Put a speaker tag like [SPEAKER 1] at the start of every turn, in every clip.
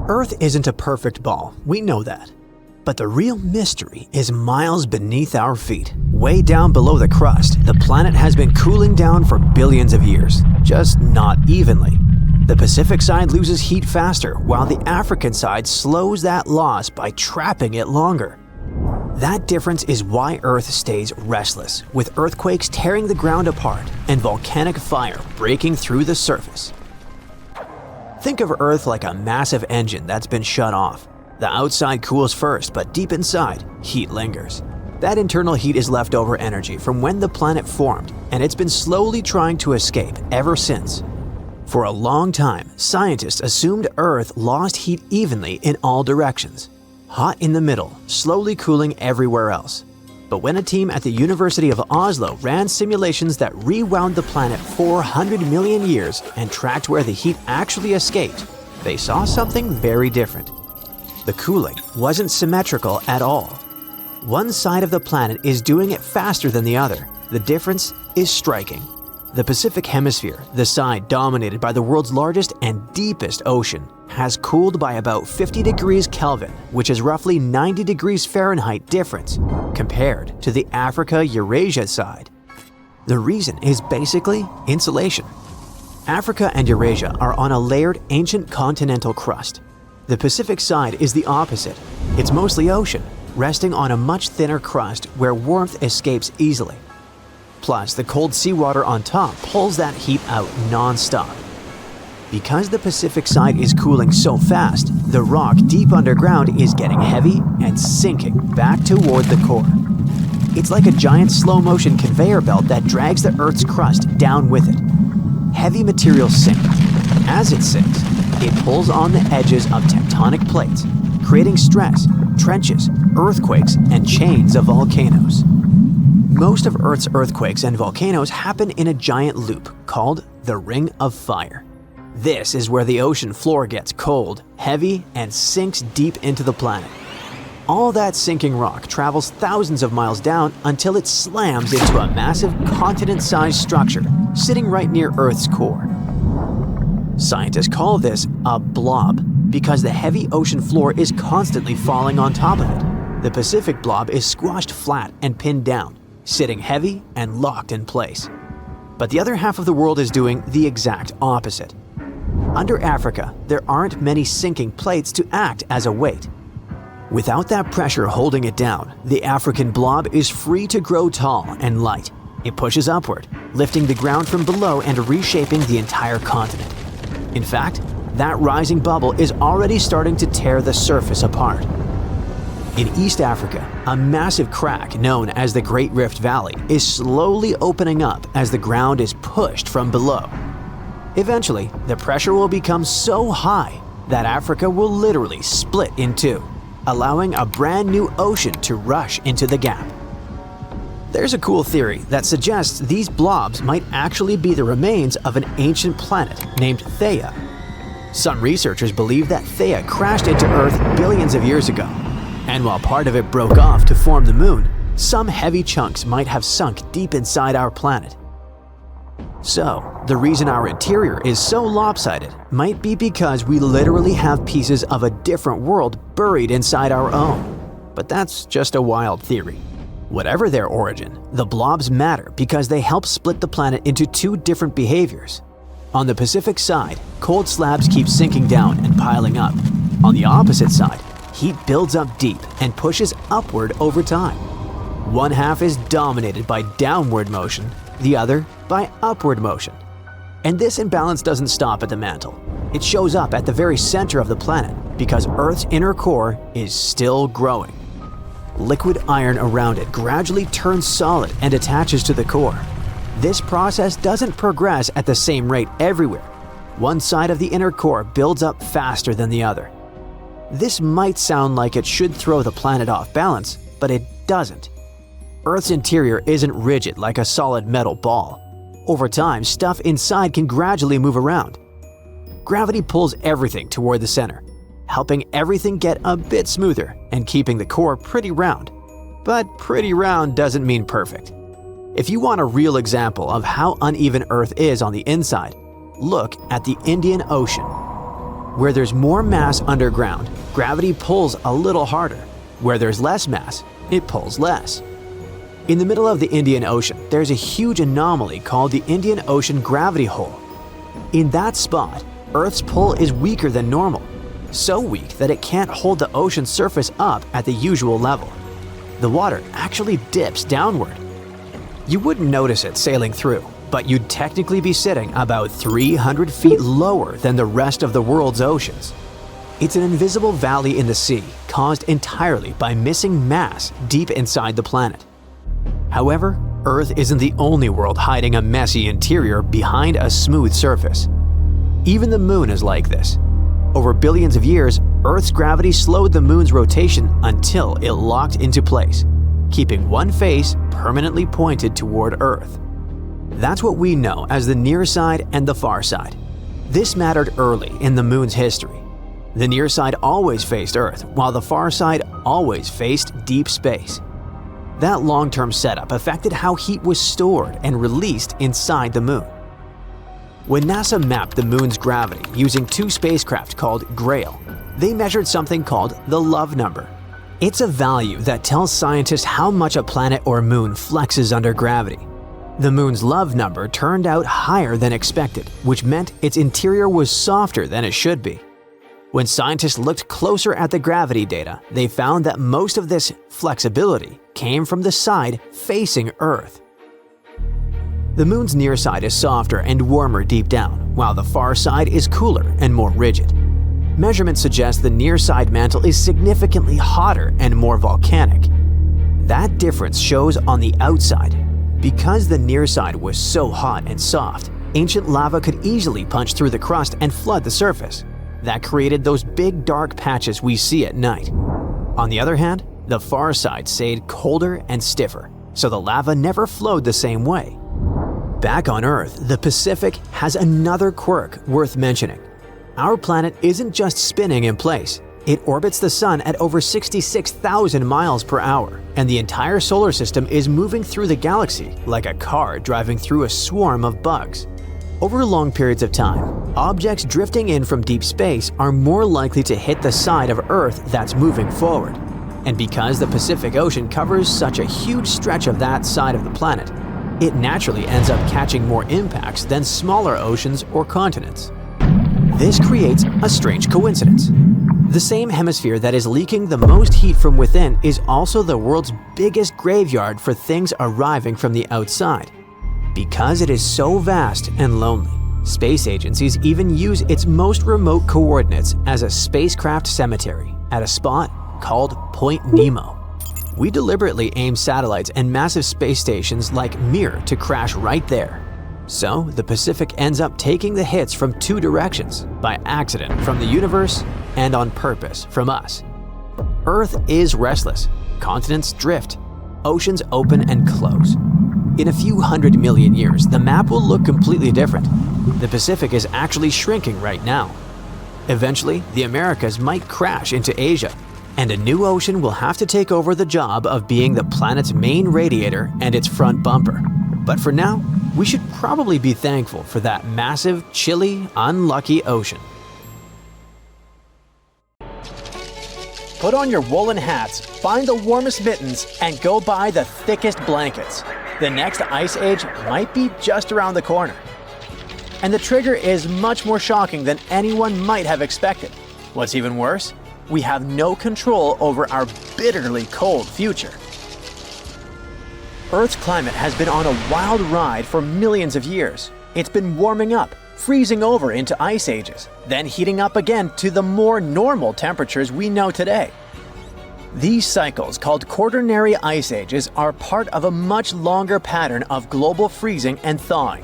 [SPEAKER 1] Earth isn't a perfect ball, we know that. But the real mystery is miles beneath our feet. Way down below the crust, the planet has been cooling down for billions of years, just not evenly. The Pacific side loses heat faster, while the African side slows that loss by trapping it longer. That difference is why Earth stays restless, with earthquakes tearing the ground apart and volcanic fire breaking through the surface. Think of Earth like a massive engine that's been shut off. The outside cools first, but deep inside, heat lingers. That internal heat is leftover energy from when the planet formed, and it's been slowly trying to escape ever since. For a long time, scientists assumed Earth lost heat evenly in all directions. Hot in the middle, slowly cooling everywhere else. But when a team at the University of Oslo ran simulations that rewound the planet 400 million years and tracked where the heat actually escaped, they saw something very different. The cooling wasn't symmetrical at all. One side of the planet is doing it faster than the other. The difference is striking. The Pacific Hemisphere, the side dominated by the world's largest and deepest ocean, has cooled by about 50 degrees Kelvin, which is roughly 90 degrees Fahrenheit difference, compared to the Africa-Eurasia side. The reason is basically insulation. Africa and Eurasia are on a layered ancient continental crust. The Pacific side is the opposite. It's mostly ocean, resting on a much thinner crust where warmth escapes easily. Plus, the cold seawater on top pulls that heat out non-stop. Because the Pacific side is cooling so fast, the rock deep underground is getting heavy and sinking back toward the core. It's like a giant slow-motion conveyor belt that drags the Earth's crust down with it. Heavy materials sink. As it sinks, it pulls on the edges of tectonic plates, creating stress, trenches, earthquakes, and chains of volcanoes. Most of Earth's earthquakes and volcanoes happen in a giant loop called the Ring of Fire. This is where the ocean floor gets cold, heavy, and sinks deep into the planet. All that sinking rock travels thousands of miles down until it slams into a massive continent-sized structure sitting right near Earth's core. Scientists call this a blob because the heavy ocean floor is constantly falling on top of it. The Pacific blob is squashed flat and pinned down, sitting heavy and locked in place. But the other half of the world is doing the exact opposite. Under Africa, there aren't many sinking plates to act as a weight. Without that pressure holding it down, the African blob is free to grow tall and light. It pushes upward, lifting the ground from below and reshaping the entire continent. In fact, that rising bubble is already starting to tear the surface apart. In East Africa, a massive crack known as the Great Rift Valley is slowly opening up as the ground is pushed from below. Eventually, the pressure will become so high that Africa will literally split in two, allowing a brand new ocean to rush into the gap. There's a cool theory that suggests these blobs might actually be the remains of an ancient planet named Theia. Some researchers believe that Theia crashed into Earth billions of years ago, and while part of it broke off to form the moon, some heavy chunks might have sunk deep inside our planet. So, the reason our interior is so lopsided might be because we literally have pieces of a different world buried inside our own. But that's just a wild theory. Whatever their origin, the blobs matter because they help split the planet into two different behaviors. On the Pacific side, cold slabs keep sinking down and piling up. On the opposite side, heat builds up deep and pushes upward over time. One half is dominated by downward motion, the other by upward motion. And this imbalance doesn't stop at the mantle. It shows up at the very center of the planet because Earth's inner core is still growing. Liquid iron around it gradually turns solid and attaches to the core. This process doesn't progress at the same rate everywhere. One side of the inner core builds up faster than the other. This might sound like it should throw the planet off balance, but it doesn't. Earth's interior isn't rigid like a solid metal ball. Over time, stuff inside can gradually move around. Gravity pulls everything toward the center, helping everything get a bit smoother and keeping the core pretty round. But pretty round doesn't mean perfect. If you want a real example of how uneven Earth is on the inside, look at the Indian Ocean. Where there's more mass underground, gravity pulls a little harder. Where there's less mass, it pulls less. In the middle of the Indian Ocean, there's a huge anomaly called the Indian Ocean gravity hole. In that spot, Earth's pull is weaker than normal, so weak that it can't hold the ocean's surface up at the usual level. The water actually dips downward. You wouldn't notice it sailing through, but you'd technically be sitting about 300 feet lower than the rest of the world's oceans. It's an invisible valley in the sea caused entirely by missing mass deep inside the planet. However, Earth isn't the only world hiding a messy interior behind a smooth surface. Even the Moon is like this. Over billions of years, Earth's gravity slowed the Moon's rotation until it locked into place, keeping one face permanently pointed toward Earth. That's what we know as the near side and the far side. This mattered early in the Moon's history. The near side always faced Earth, while the far side always faced deep space. That long-term setup affected how heat was stored and released inside the Moon. When NASA mapped the Moon's gravity using two spacecraft called GRAIL, they measured something called the love number. It's a value that tells scientists how much a planet or moon flexes under gravity. The Moon's love number turned out higher than expected, which meant its interior was softer than it should be. When scientists looked closer at the gravity data, they found that most of this flexibility came from the side facing Earth. The Moon's near side is softer and warmer deep down, while the far side is cooler and more rigid. Measurements suggest the near side mantle is significantly hotter and more volcanic. That difference shows on the outside. Because the near side was so hot and soft, ancient lava could easily punch through the crust and flood the surface. That created those big dark patches we see at night. On the other hand, the far side stayed colder and stiffer, so the lava never flowed the same way. Back on Earth, the Pacific has another quirk worth mentioning. Our planet isn't just spinning in place. It orbits the Sun at over 66,000 miles per hour, and the entire solar system is moving through the galaxy like a car driving through a swarm of bugs. Over long periods of time, objects drifting in from deep space are more likely to hit the side of Earth that's moving forward. And because the Pacific Ocean covers such a huge stretch of that side of the planet, it naturally ends up catching more impacts than smaller oceans or continents. This creates a strange coincidence. The same hemisphere that is leaking the most heat from within is also the world's biggest graveyard for things arriving from the outside. Because it is so vast and lonely, space agencies even use its most remote coordinates as a spacecraft cemetery at a spot called Point Nemo. We deliberately aim satellites and massive space stations like Mir to crash right there. So the Pacific ends up taking the hits from two directions, by accident from the universe and on purpose from us. Earth is restless, continents drift, oceans open and close. In a few 100 million years, the map will look completely different. The Pacific is actually shrinking right now. Eventually, the Americas might crash into Asia, and a new ocean will have to take over the job of being the planet's main radiator and its front bumper. But for now, we should probably be thankful for that massive, chilly, unlucky ocean. Put on your woolen hats, find the warmest mittens, and go buy the thickest blankets. The next ice age might be just around the corner. And the trigger is much more shocking than anyone might have expected. What's even worse? We have no control over our bitterly cold future. Earth's climate has been on a wild ride for millions of years. It's been warming up, freezing over into ice ages, then heating up again to the more normal temperatures we know today. These cycles, called quaternary ice ages, are part of a much longer pattern of global freezing and thawing.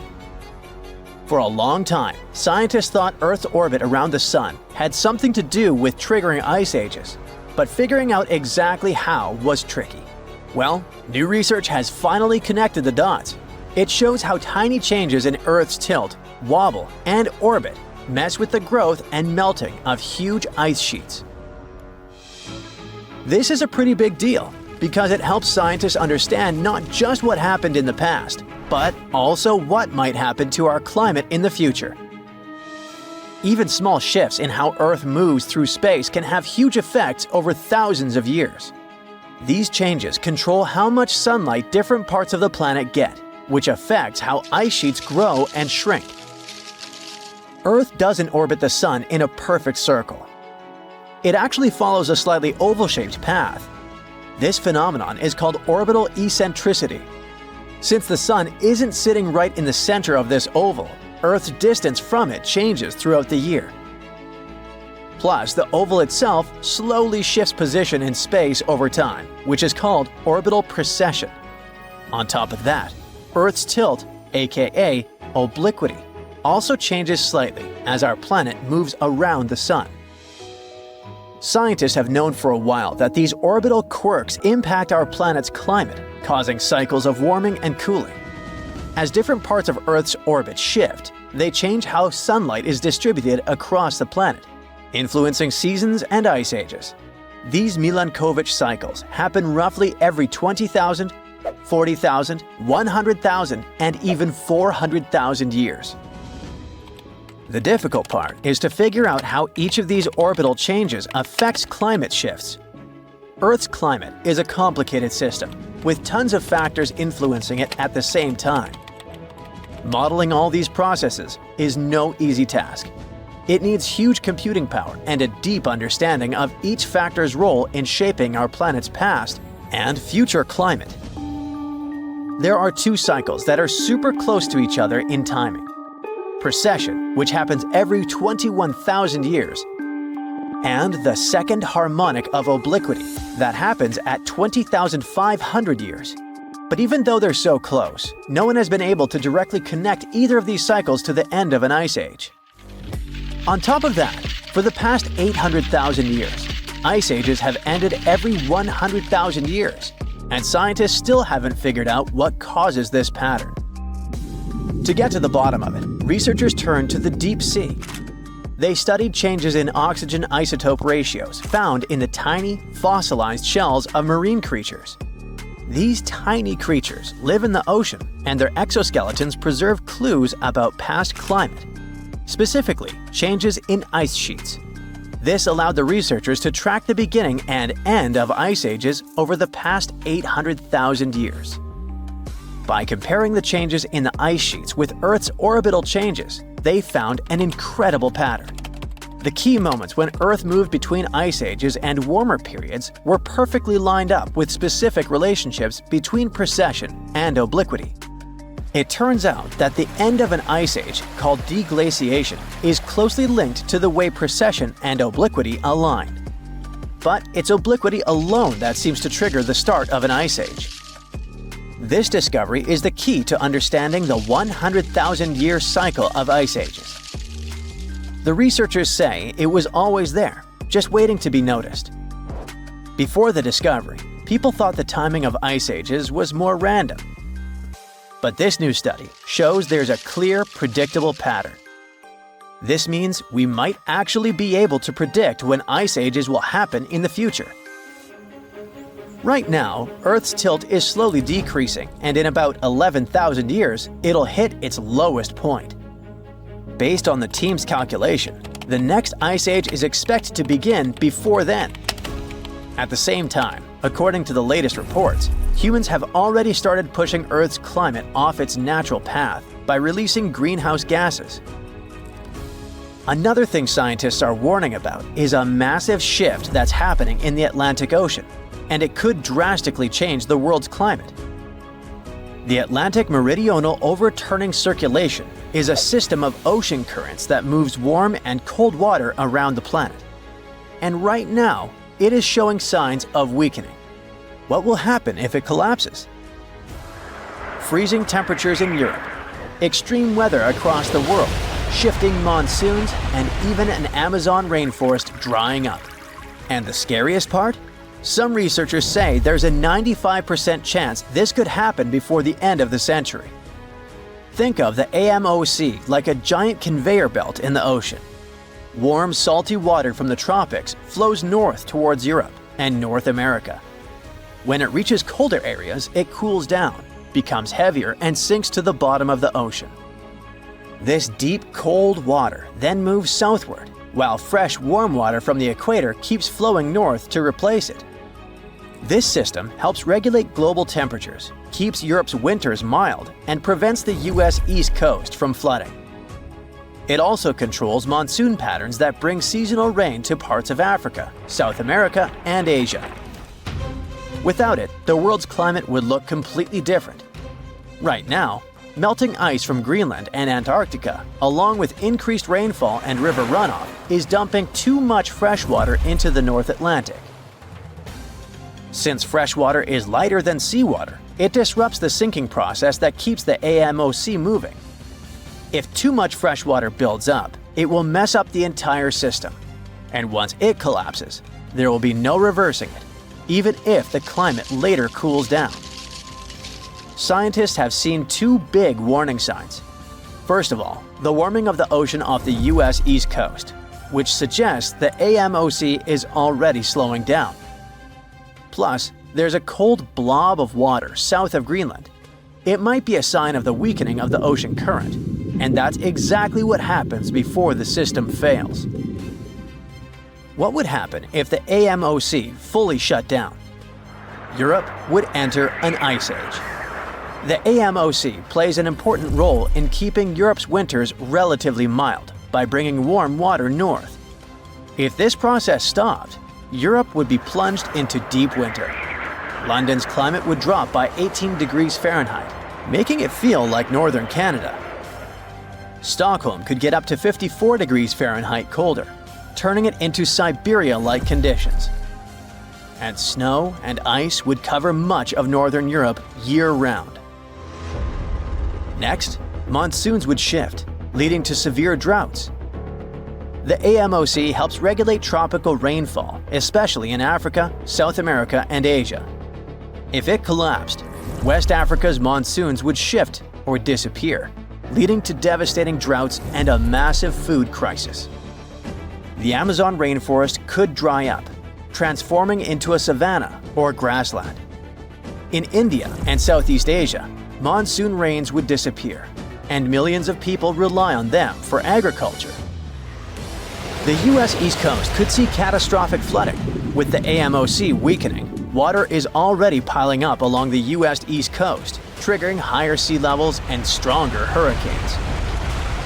[SPEAKER 1] For a long time, scientists thought Earth's orbit around the Sun had something to do with triggering ice ages, but figuring out exactly how was tricky. Well, new research has finally connected the dots. It shows how tiny changes in Earth's tilt, wobble, and orbit mess with the growth and melting of huge ice sheets. This is a pretty big deal because it helps scientists understand not just what happened in the past, but also what might happen to our climate in the future. Even small shifts in how Earth moves through space can have huge effects over thousands of years. These changes control how much sunlight different parts of the planet get, which affects how ice sheets grow and shrink. Earth doesn't orbit the Sun in a perfect circle. It actually follows a slightly oval-shaped path. This phenomenon is called orbital eccentricity. Since the Sun isn't sitting right in the center of this oval, Earth's distance from it changes throughout the year. Plus, the oval itself slowly shifts position in space over time, which is called orbital precession. On top of that, Earth's tilt, aka obliquity, also changes slightly as our planet moves around the Sun. Scientists have known for a while that these orbital quirks impact our planet's climate, causing cycles of warming and cooling. As different parts of Earth's orbit shift, they change how sunlight is distributed across the planet, influencing seasons and ice ages. These Milankovitch cycles happen roughly every 20,000, 40,000, 100,000, and even 400,000 years. The difficult part is to figure out how each of these orbital changes affects climate shifts. Earth's climate is a complicated system, with tons of factors influencing it at the same time. Modeling all these processes is no easy task. It needs huge computing power and a deep understanding of each factor's role in shaping our planet's past and future climate. There are two cycles that are super close to each other in timing: precession, which happens every 21,000 years, and the second harmonic of obliquity that happens at 20,500 years. But even though they're so close, no one has been able to directly connect either of these cycles to the end of an ice age. On top of that, for the past 800,000 years, ice ages have ended every 100,000 years, and scientists still haven't figured out what causes this pattern. To get to the bottom of it, researchers turned to the deep sea. They studied changes in oxygen isotope ratios found in the tiny, fossilized shells of marine creatures. These tiny creatures live in the ocean, and their exoskeletons preserve clues about past climate, specifically changes in ice sheets. This allowed the researchers to track the beginning and end of ice ages over the past 800,000 years. By comparing the changes in the ice sheets with Earth's orbital changes, they found an incredible pattern. The key moments when Earth moved between ice ages and warmer periods were perfectly lined up with specific relationships between precession and obliquity. It turns out that the end of an ice age, called deglaciation, is closely linked to the way precession and obliquity align. But it's obliquity alone that seems to trigger the start of an ice age. This discovery is the key to understanding the 100,000-year cycle of ice ages. The researchers say it was always there, just waiting to be noticed. Before the discovery, people thought the timing of ice ages was more random. But this new study shows there's a clear, predictable pattern. This means we might actually be able to predict when ice ages will happen in the future. Right now, Earth's tilt is slowly decreasing, and in about 11,000 years, it'll hit its lowest point. Based on the team's calculation, the next ice age is expected to begin before then. At the same time, according to the latest reports, humans have already started pushing Earth's climate off its natural path by releasing greenhouse gases. Another thing scientists are warning about is a massive shift that's happening in the Atlantic Ocean, and it could drastically change the world's climate. The Atlantic Meridional Overturning Circulation is a system of ocean currents that moves warm and cold water around the planet. And right now, it is showing signs of weakening. What will happen if it collapses? Freezing temperatures in Europe, extreme weather across the world, shifting monsoons, and even an Amazon rainforest drying up. And the scariest part? Some researchers say there's a 95% chance this could happen before the end of the century. Think of the AMOC like a giant conveyor belt in the ocean. Warm, salty water from the tropics flows north towards Europe and North America. When it reaches colder areas, it cools down, becomes heavier, and sinks to the bottom of the ocean. This deep, cold water then moves southward, while fresh, warm water from the equator keeps flowing north to replace it. This system helps regulate global temperatures, keeps Europe's winters mild, and prevents the US East Coast from flooding. It also controls monsoon patterns that bring seasonal rain to parts of Africa, South America, and Asia. Without it, the world's climate would look completely different. Right now, melting ice from Greenland and Antarctica, along with increased rainfall and river runoff, is dumping too much fresh water into the North Atlantic. Since fresh water is lighter than seawater, it disrupts the sinking process that keeps the AMOC moving. If too much fresh water builds up, it will mess up the entire system. And once it collapses, there will be no reversing it, even if the climate later cools down. Scientists have seen two big warning signs. First of all, the warming of the ocean off the US East Coast, which suggests the AMOC is already slowing down. Plus, there's a cold blob of water south of Greenland. It might be a sign of the weakening of the ocean current, and that's exactly what happens before the system fails. What would happen if the AMOC fully shut down? Europe would enter an ice age. The AMOC plays an important role in keeping Europe's winters relatively mild by bringing warm water north. If this process stopped, Europe would be plunged into deep winter. London's climate would drop by 18 degrees Fahrenheit, making it feel like northern Canada. Stockholm could get up to 54 degrees Fahrenheit colder, turning it into Siberia-like conditions. And snow and ice would cover much of northern Europe year-round. Next, monsoons would shift, leading to severe droughts. The AMOC helps regulate tropical rainfall, especially in Africa, South America, and Asia. If it collapsed, West Africa's monsoons would shift or disappear, leading to devastating droughts and a massive food crisis. The Amazon rainforest could dry up, transforming into a savanna or grassland. In India and Southeast Asia, monsoon rains would disappear, and millions of people rely on them for agriculture. The US East Coast could see catastrophic flooding. With the AMOC weakening, water is already piling up along the US East Coast, triggering higher sea levels and stronger hurricanes.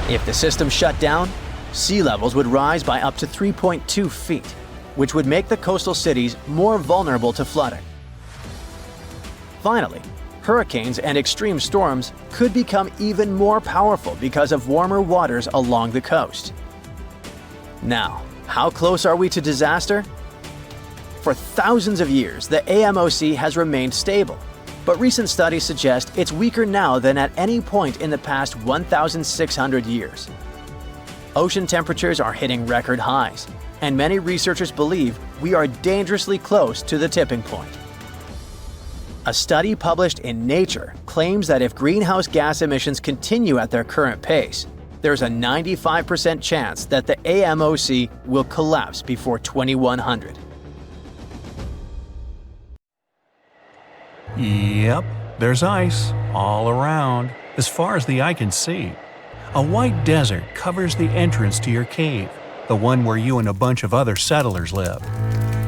[SPEAKER 1] If the system shut down, sea levels would rise by up to 3.2 feet, which would make the coastal cities more vulnerable to flooding. Finally, hurricanes and extreme storms could become even more powerful because of warmer waters along the coast. Now, how close are we to disaster? For thousands of years, the AMOC has remained stable, but recent studies suggest it's weaker now than at any point in the past 1,600 years. Ocean temperatures are hitting record highs, and many researchers believe we are dangerously close to the tipping point. A study published in Nature claims that if greenhouse gas emissions continue at their current pace, there's a 95% chance that the AMOC will collapse before 2100.
[SPEAKER 2] Yep, there's ice all around, as far as the eye can see. A white desert covers the entrance to your cave, the one where you and a bunch of other settlers live.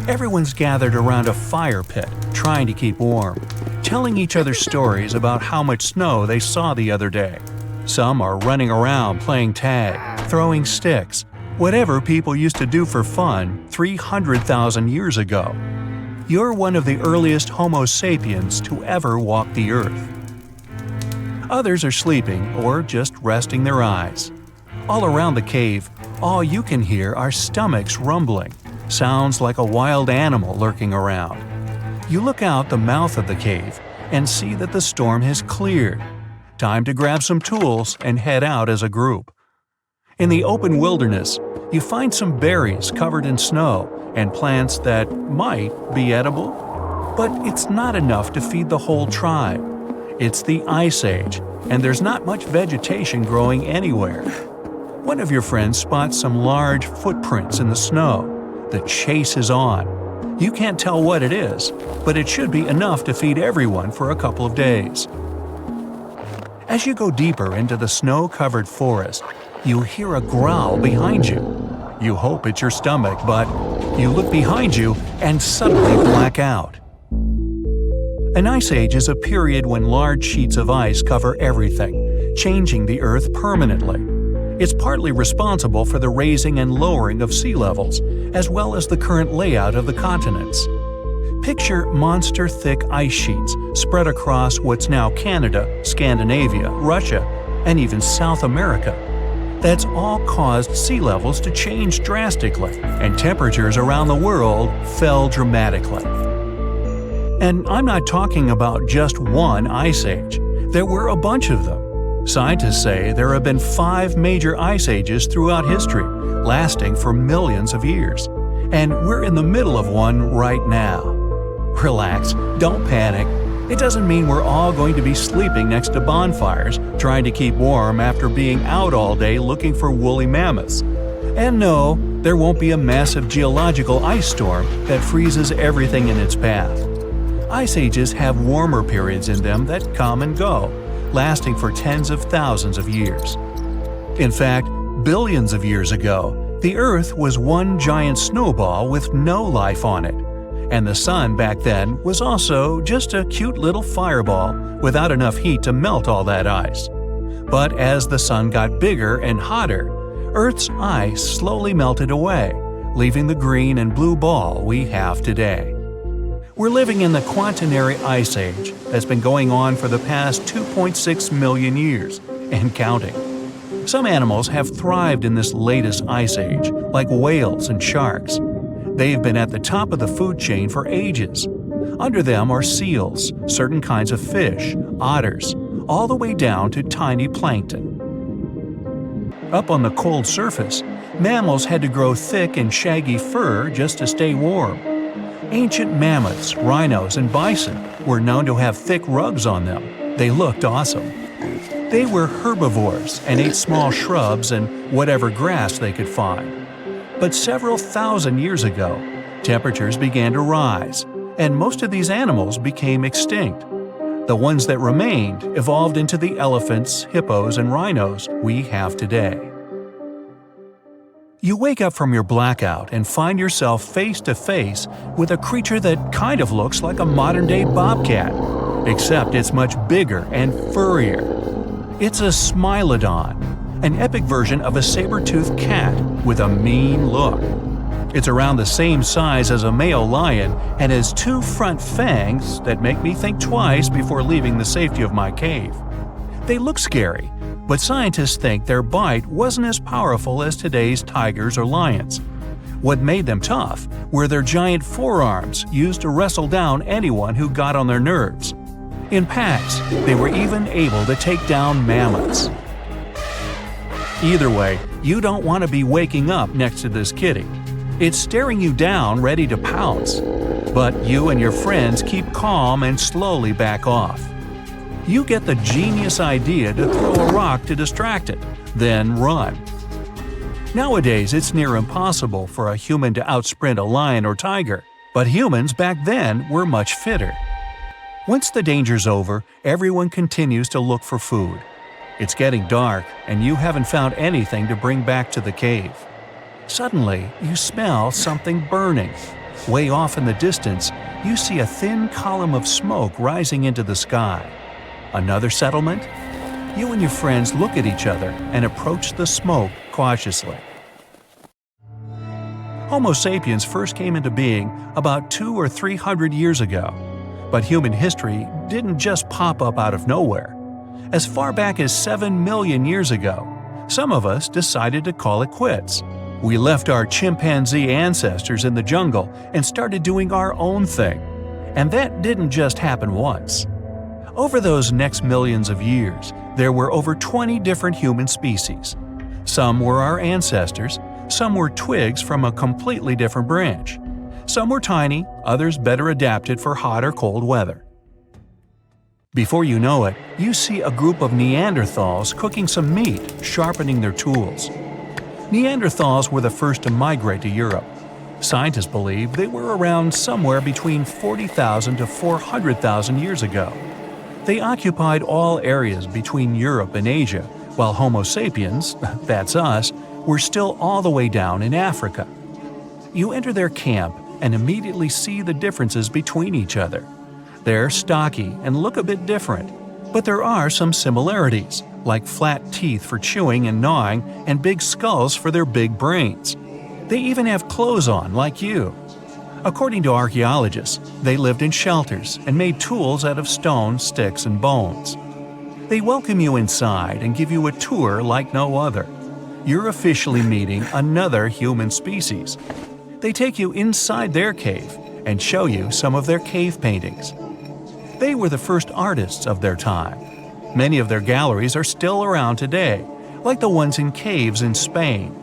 [SPEAKER 2] Everyone's gathered around a fire pit, trying to keep warm, telling each other stories about how much snow they saw the other day. Some are running around playing tag, throwing sticks, whatever people used to do for fun 300,000 years ago. You're one of the earliest Homo sapiens to ever walk the earth. Others are sleeping or just resting their eyes. All around the cave, all you can hear are stomachs rumbling, sounds like a wild animal lurking around. You look out the mouth of the cave and see that the storm has cleared. Time to grab some tools and head out as a group. In the open wilderness, you find some berries covered in snow and plants that might be edible. But it's not enough to feed the whole tribe. It's the Ice Age, and there's not much vegetation growing anywhere. One of your friends spots some large footprints in the snow. The chase is on. You can't tell what it is, but it should be enough to feed everyone for a couple of days. As you go deeper into the snow-covered forest, you hear a growl behind you. You hope it's your stomach, but you look behind you and suddenly black out. An ice age is a period when large sheets of ice cover everything, changing the Earth permanently. It's partly responsible for the raising and lowering of sea levels, as well as the current layout of the continents. Picture monster-thick ice sheets spread across what's now Canada, Scandinavia, Russia, and even South America. That's all caused sea levels to change drastically, and temperatures around the world fell dramatically. And I'm not talking about just one ice age. There were a bunch of them. Scientists say there have been 5 major ice ages throughout history, lasting for millions of years. And we're in the middle of one right now. Relax, don't panic. It doesn't mean we're all going to be sleeping next to bonfires, trying to keep warm after being out all day looking for woolly mammoths. And no, there won't be a massive geological ice storm that freezes everything in its path. Ice ages have warmer periods in them that come and go, lasting for tens of thousands of years. In fact, billions of years ago, the Earth was one giant snowball with no life on it. And the sun back then was also just a cute little fireball without enough heat to melt all that ice. But as the sun got bigger and hotter, Earth's ice slowly melted away, leaving the green and blue ball we have today. We're living in the Quaternary Ice Age that's been going on for the past 2.6 million years, and counting. Some animals have thrived in this latest ice age, like whales and sharks. They've been at the top of the food chain for ages. Under them are seals, certain kinds of fish, otters, all the way down to tiny plankton. Up on the cold surface, mammals had to grow thick and shaggy fur just to stay warm. Ancient mammoths, rhinos, and bison were known to have thick rugs on them. They looked awesome. They were herbivores and ate small shrubs and whatever grass they could find. But several thousand years ago, temperatures began to rise, and most of these animals became extinct. The ones that remained evolved into the elephants, hippos, and rhinos we have today. You wake up from your blackout and find yourself face to face with a creature that kind of looks like a modern-day bobcat, except it's much bigger and furrier. It's a smilodon, an epic version of a saber-toothed cat with a mean look. It's around the same size as a male lion and has 2 front fangs that make me think twice before leaving the safety of my cave. They look scary, but scientists think their bite wasn't as powerful as today's tigers or lions. What made them tough were their giant forearms used to wrestle down anyone who got on their nerves. In packs, they were even able to take down mammoths. Either way, you don't want to be waking up next to this kitty. It's staring you down, ready to pounce. But you and your friends keep calm and slowly back off. You get the genius idea to throw a rock to distract it, then run. Nowadays, it's near impossible for a human to outsprint a lion or tiger, but humans back then were much fitter. Once the danger's over, everyone continues to look for food. It's getting dark, and you haven't found anything to bring back to the cave. Suddenly, you smell something burning. Way off in the distance, you see a thin column of smoke rising into the sky. Another settlement? You and your friends look at each other and approach the smoke cautiously. Homo sapiens first came into being about 200 or 300 years ago, but human history didn't just pop up out of nowhere. As far back as 7 million years ago, some of us decided to call it quits. We left our chimpanzee ancestors in the jungle and started doing our own thing. And that didn't just happen once. Over those next millions of years, there were over 20 different human species. Some were our ancestors, some were twigs from a completely different branch. Some were tiny, others better adapted for hot or cold weather. Before you know it, you see a group of Neanderthals cooking some meat, sharpening their tools. Neanderthals were the first to migrate to Europe. Scientists believe they were around somewhere between 40,000 to 400,000 years ago. They occupied all areas between Europe and Asia, while Homo sapiens, that's us, were still all the way down in Africa. You enter their camp and immediately see the differences between each other. They're stocky and look a bit different, but there are some similarities, like flat teeth for chewing and gnawing and big skulls for their big brains. They even have clothes on like you. According to archaeologists, they lived in shelters and made tools out of stone, sticks, and bones. They welcome you inside and give you a tour like no other. You're officially meeting another human species. They take you inside their cave and show you some of their cave paintings. They were the first artists of their time. Many of their galleries are still around today, like the ones in caves in Spain.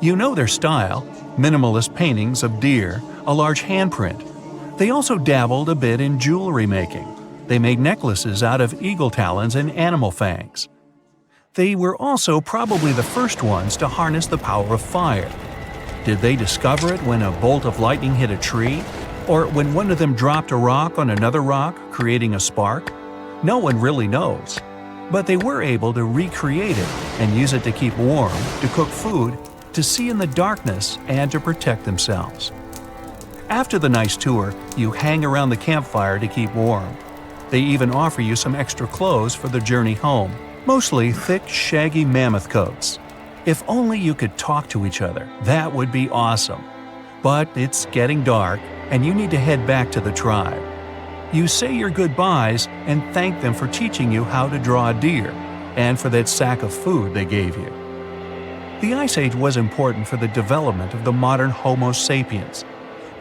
[SPEAKER 2] You know their style: minimalist paintings of deer, a large handprint. They also dabbled a bit in jewelry making. They made necklaces out of eagle talons and animal fangs. They were also probably the first ones to harness the power of fire. Did they discover it when a bolt of lightning hit a tree? Or when one of them dropped a rock on another rock, creating a spark? No one really knows. But they were able to recreate it and use it to keep warm, to cook food, to see in the darkness, and to protect themselves. After the nice tour, you hang around the campfire to keep warm. They even offer you some extra clothes for the journey home, mostly thick, shaggy mammoth coats. If only you could talk to each other, that would be awesome. But it's getting dark, and you need to head back to the tribe. You say your goodbyes and thank them for teaching you how to draw a deer, and for that sack of food they gave you. The Ice Age was important for the development of the modern Homo sapiens.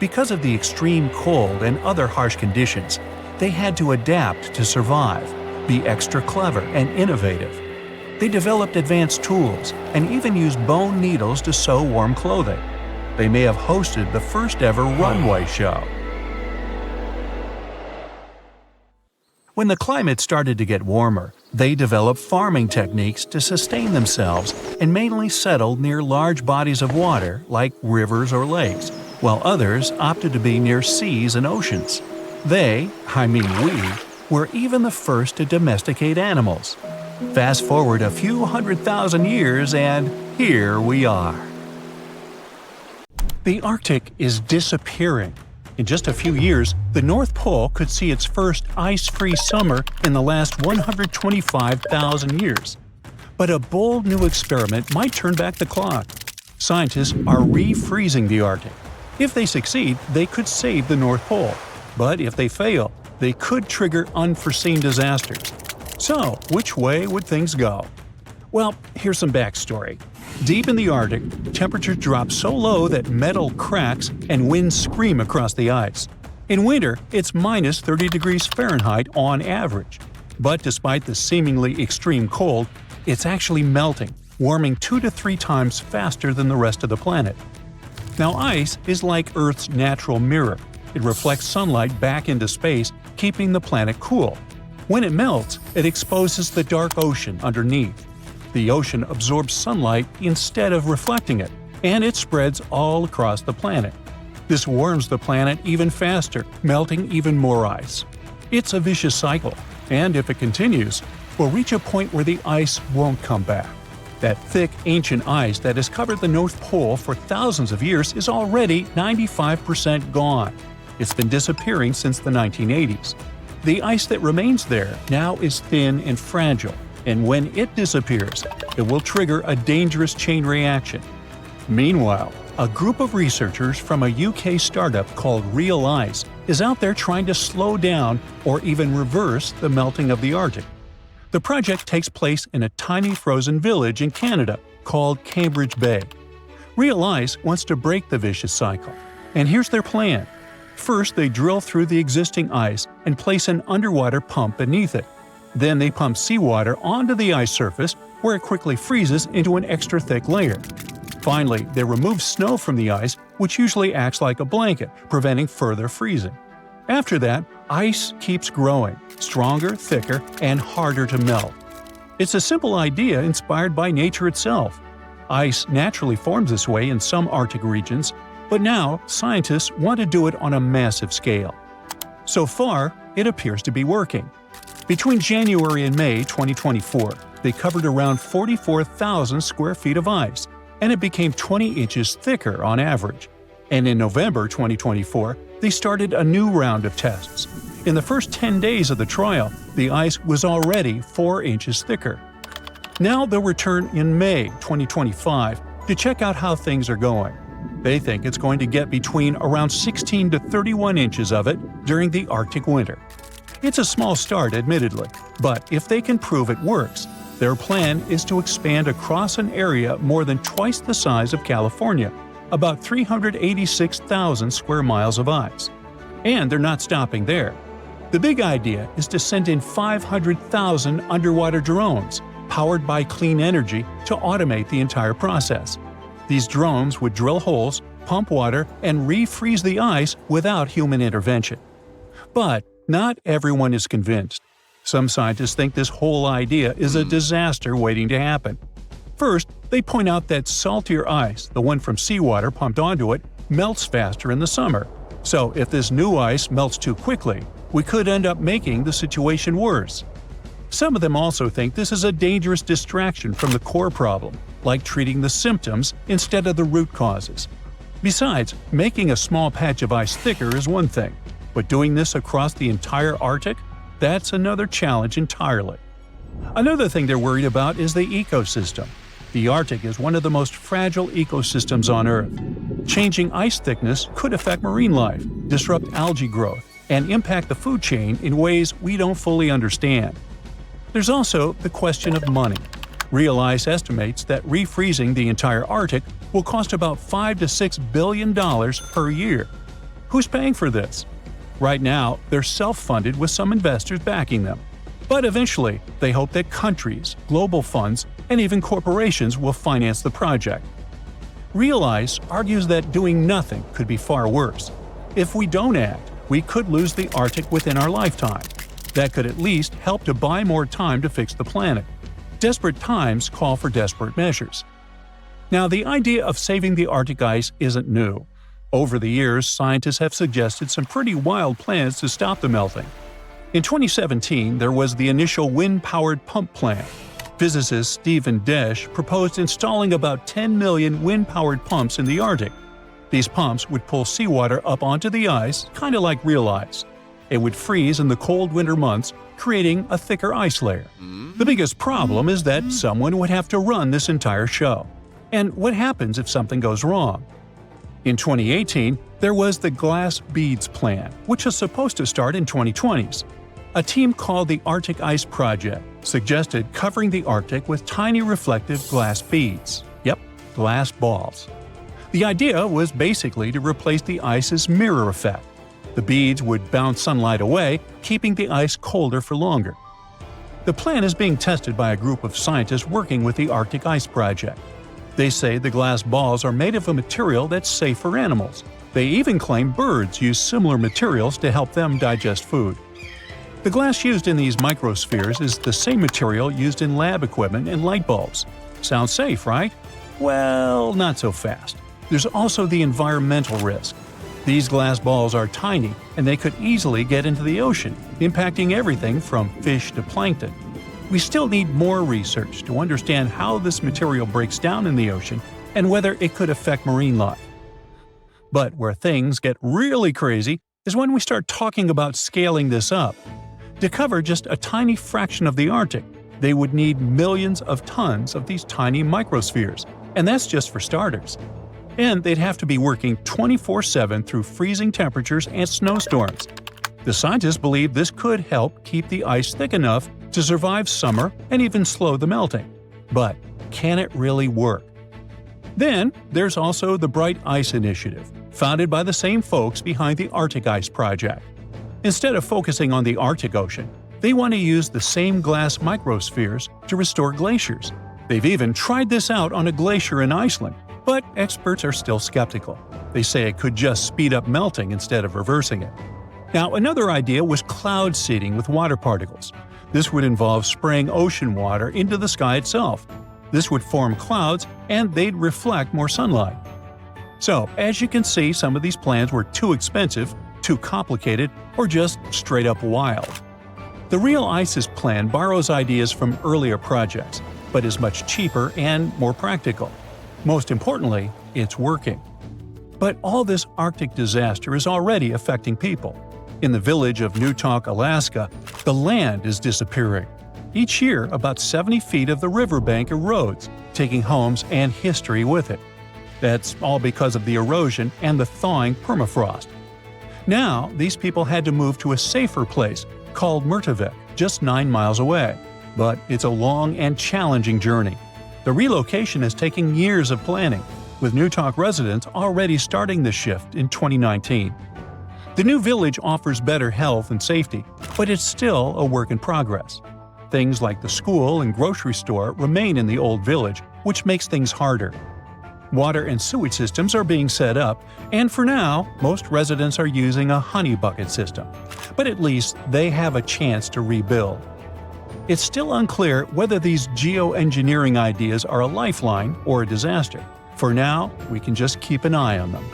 [SPEAKER 2] Because of the extreme cold and other harsh conditions, they had to adapt to survive, be extra clever and innovative. They developed advanced tools and even used bone needles to sew warm clothing. They may have hosted the first ever runway show. When the climate started to get warmer, they developed farming techniques to sustain themselves and mainly settled near large bodies of water like rivers or lakes, while others opted to be near seas and oceans. They, we, were even the first to domesticate animals. Fast forward a few 100,000 years and here we are. The Arctic is disappearing. In just a few years, the North Pole could see its first ice-free summer in the last 125,000 years. But a bold new experiment might turn back the clock. Scientists are refreezing the Arctic. If they succeed, they could save the North Pole. But if they fail, they could trigger unforeseen disasters. So, which way would things go? Well, here's some backstory. Deep in the Arctic, temperatures drop so low that metal cracks and winds scream across the ice. In winter, it's minus 30 degrees Fahrenheit on average. But despite the seemingly extreme cold, it's actually melting, warming 2 to 3 times faster than the rest of the planet. Now, ice is like Earth's natural mirror. It reflects sunlight back into space, keeping the planet cool. When it melts, it exposes the dark ocean underneath. The ocean absorbs sunlight instead of reflecting it, and it spreads all across the planet. This warms the planet even faster, melting even more ice. It's a vicious cycle, and if it continues, we'll reach a point where the ice won't come back. That thick, ancient ice that has covered the North Pole for thousands of years is already 95% gone. It's been disappearing since the 1980s. The ice that remains there now is thin and fragile, and when it disappears, it will trigger a dangerous chain reaction. Meanwhile, a group of researchers from a UK startup called Real Ice is out there trying to slow down or even reverse the melting of the Arctic. The project takes place in a tiny frozen village in Canada called Cambridge Bay. Real Ice wants to break the vicious cycle, and here's their plan. First, they drill through the existing ice and place an underwater pump beneath it. Then they pump seawater onto the ice surface, where it quickly freezes into an extra thick layer. Finally, they remove snow from the ice, which usually acts like a blanket, preventing further freezing. After that, ice keeps growing, stronger, thicker, and harder to melt. It's a simple idea inspired by nature itself. Ice naturally forms this way in some Arctic regions, but now scientists want to do it on a massive scale. So far, it appears to be working. Between January and May 2024, they covered around 44,000 square feet of ice, and it became 20 inches thicker on average. And in November 2024, they started a new round of tests. In the first 10 days of the trial, the ice was already 4 inches thicker. Now they'll return in May 2025 to check out how things are going. They think it's going to get between around 16 to 31 inches of it during the Arctic winter. It's a small start, admittedly, but if they can prove it works, their plan is to expand across an area more than twice the size of California, about 386,000 square miles of ice. And they're not stopping there. The big idea is to send in 500,000 underwater drones, powered by clean energy, to automate the entire process. These drones would drill holes, pump water, and refreeze the ice without human intervention. But not everyone is convinced. Some scientists think this whole idea is a disaster waiting to happen. First, they point out that saltier ice, the one from seawater pumped onto it, melts faster in the summer. So if this new ice melts too quickly, we could end up making the situation worse. Some of them also think this is a dangerous distraction from the core problem, like treating the symptoms instead of the root causes. Besides, making a small patch of ice thicker is one thing, but doing this across the entire Arctic? That's another challenge entirely. Another thing they're worried about is the ecosystem. The Arctic is one of the most fragile ecosystems on Earth. Changing ice thickness could affect marine life, disrupt algae growth, and impact the food chain in ways we don't fully understand. There's also the question of money. Real Ice estimates that refreezing the entire Arctic will cost about $5 to $6 billion per year. Who's paying for this? Right now, they're self-funded with some investors backing them. But eventually, they hope that countries, global funds, and even corporations will finance the project. Real Ice argues that doing nothing could be far worse. If we don't act, we could lose the Arctic within our lifetime. That could at least help to buy more time to fix the planet. Desperate times call for desperate measures. Now, the idea of saving the Arctic ice isn't new. Over the years, scientists have suggested some pretty wild plans to stop the melting. In 2017, there was the initial wind-powered pump plan. Physicist Stephen Desch proposed installing about 10 million wind-powered pumps in the Arctic. These pumps would pull seawater up onto the ice, kind of like real ice. It would freeze in the cold winter months, creating a thicker ice layer. The biggest problem is that someone would have to run this entire show. And what happens if something goes wrong? In 2018, there was the Glass Beads Plan, which was supposed to start in 2020s. A team called the Arctic Ice Project suggested covering the Arctic with tiny reflective glass beads. Yep, glass balls. The idea was basically to replace the ice's mirror effect. The beads would bounce sunlight away, keeping the ice colder for longer. The plan is being tested by a group of scientists working with the Arctic Ice Project. They say the glass balls are made of a material that's safe for animals. They even claim birds use similar materials to help them digest food. The glass used in these microspheres is the same material used in lab equipment and light bulbs. Sounds safe, right? Well, not so fast. There's also the environmental risk. These glass balls are tiny, and they could easily get into the ocean, impacting everything from fish to plankton. We still need more research to understand how this material breaks down in the ocean and whether it could affect marine life. But where things get really crazy is when we start talking about scaling this up. To cover just a tiny fraction of the Arctic, they would need millions of tons of these tiny microspheres, and that's just for starters. And they'd have to be working 24/7 through freezing temperatures and snowstorms. The scientists believe this could help keep the ice thick enough to survive summer and even slow the melting. But can it really work? Then, there's also the Bright Ice Initiative, founded by the same folks behind the Arctic Ice Project. Instead of focusing on the Arctic Ocean, they want to use the same glass microspheres to restore glaciers. They've even tried this out on a glacier in Iceland, but experts are still skeptical. They say it could just speed up melting instead of reversing it. Now, another idea was cloud seeding with water particles. This would involve spraying ocean water into the sky itself. This would form clouds, and they'd reflect more sunlight. So, as you can see, some of these plans were too expensive, too complicated, or just straight up wild. The Real ICES plan borrows ideas from earlier projects, but is much cheaper and more practical. Most importantly, it's working. But all this Arctic disaster is already affecting people. In the village of Newtok, Alaska, the land is disappearing. Each year, about 70 feet of the riverbank erodes, taking homes and history with it. That's all because of the erosion and the thawing permafrost. Now, these people had to move to a safer place called Murtavik, just 9 miles away. But it's a long and challenging journey. The relocation is taking years of planning, with Newtok residents already starting the shift in 2019. The new village offers better health and safety, but it's still a work in progress. Things like the school and grocery store remain in the old village, which makes things harder. Water and sewage systems are being set up, and for now, most residents are using a honey bucket system. But at least they have a chance to rebuild. It's still unclear whether these geoengineering ideas are a lifeline or a disaster. For now, we can just keep an eye on them.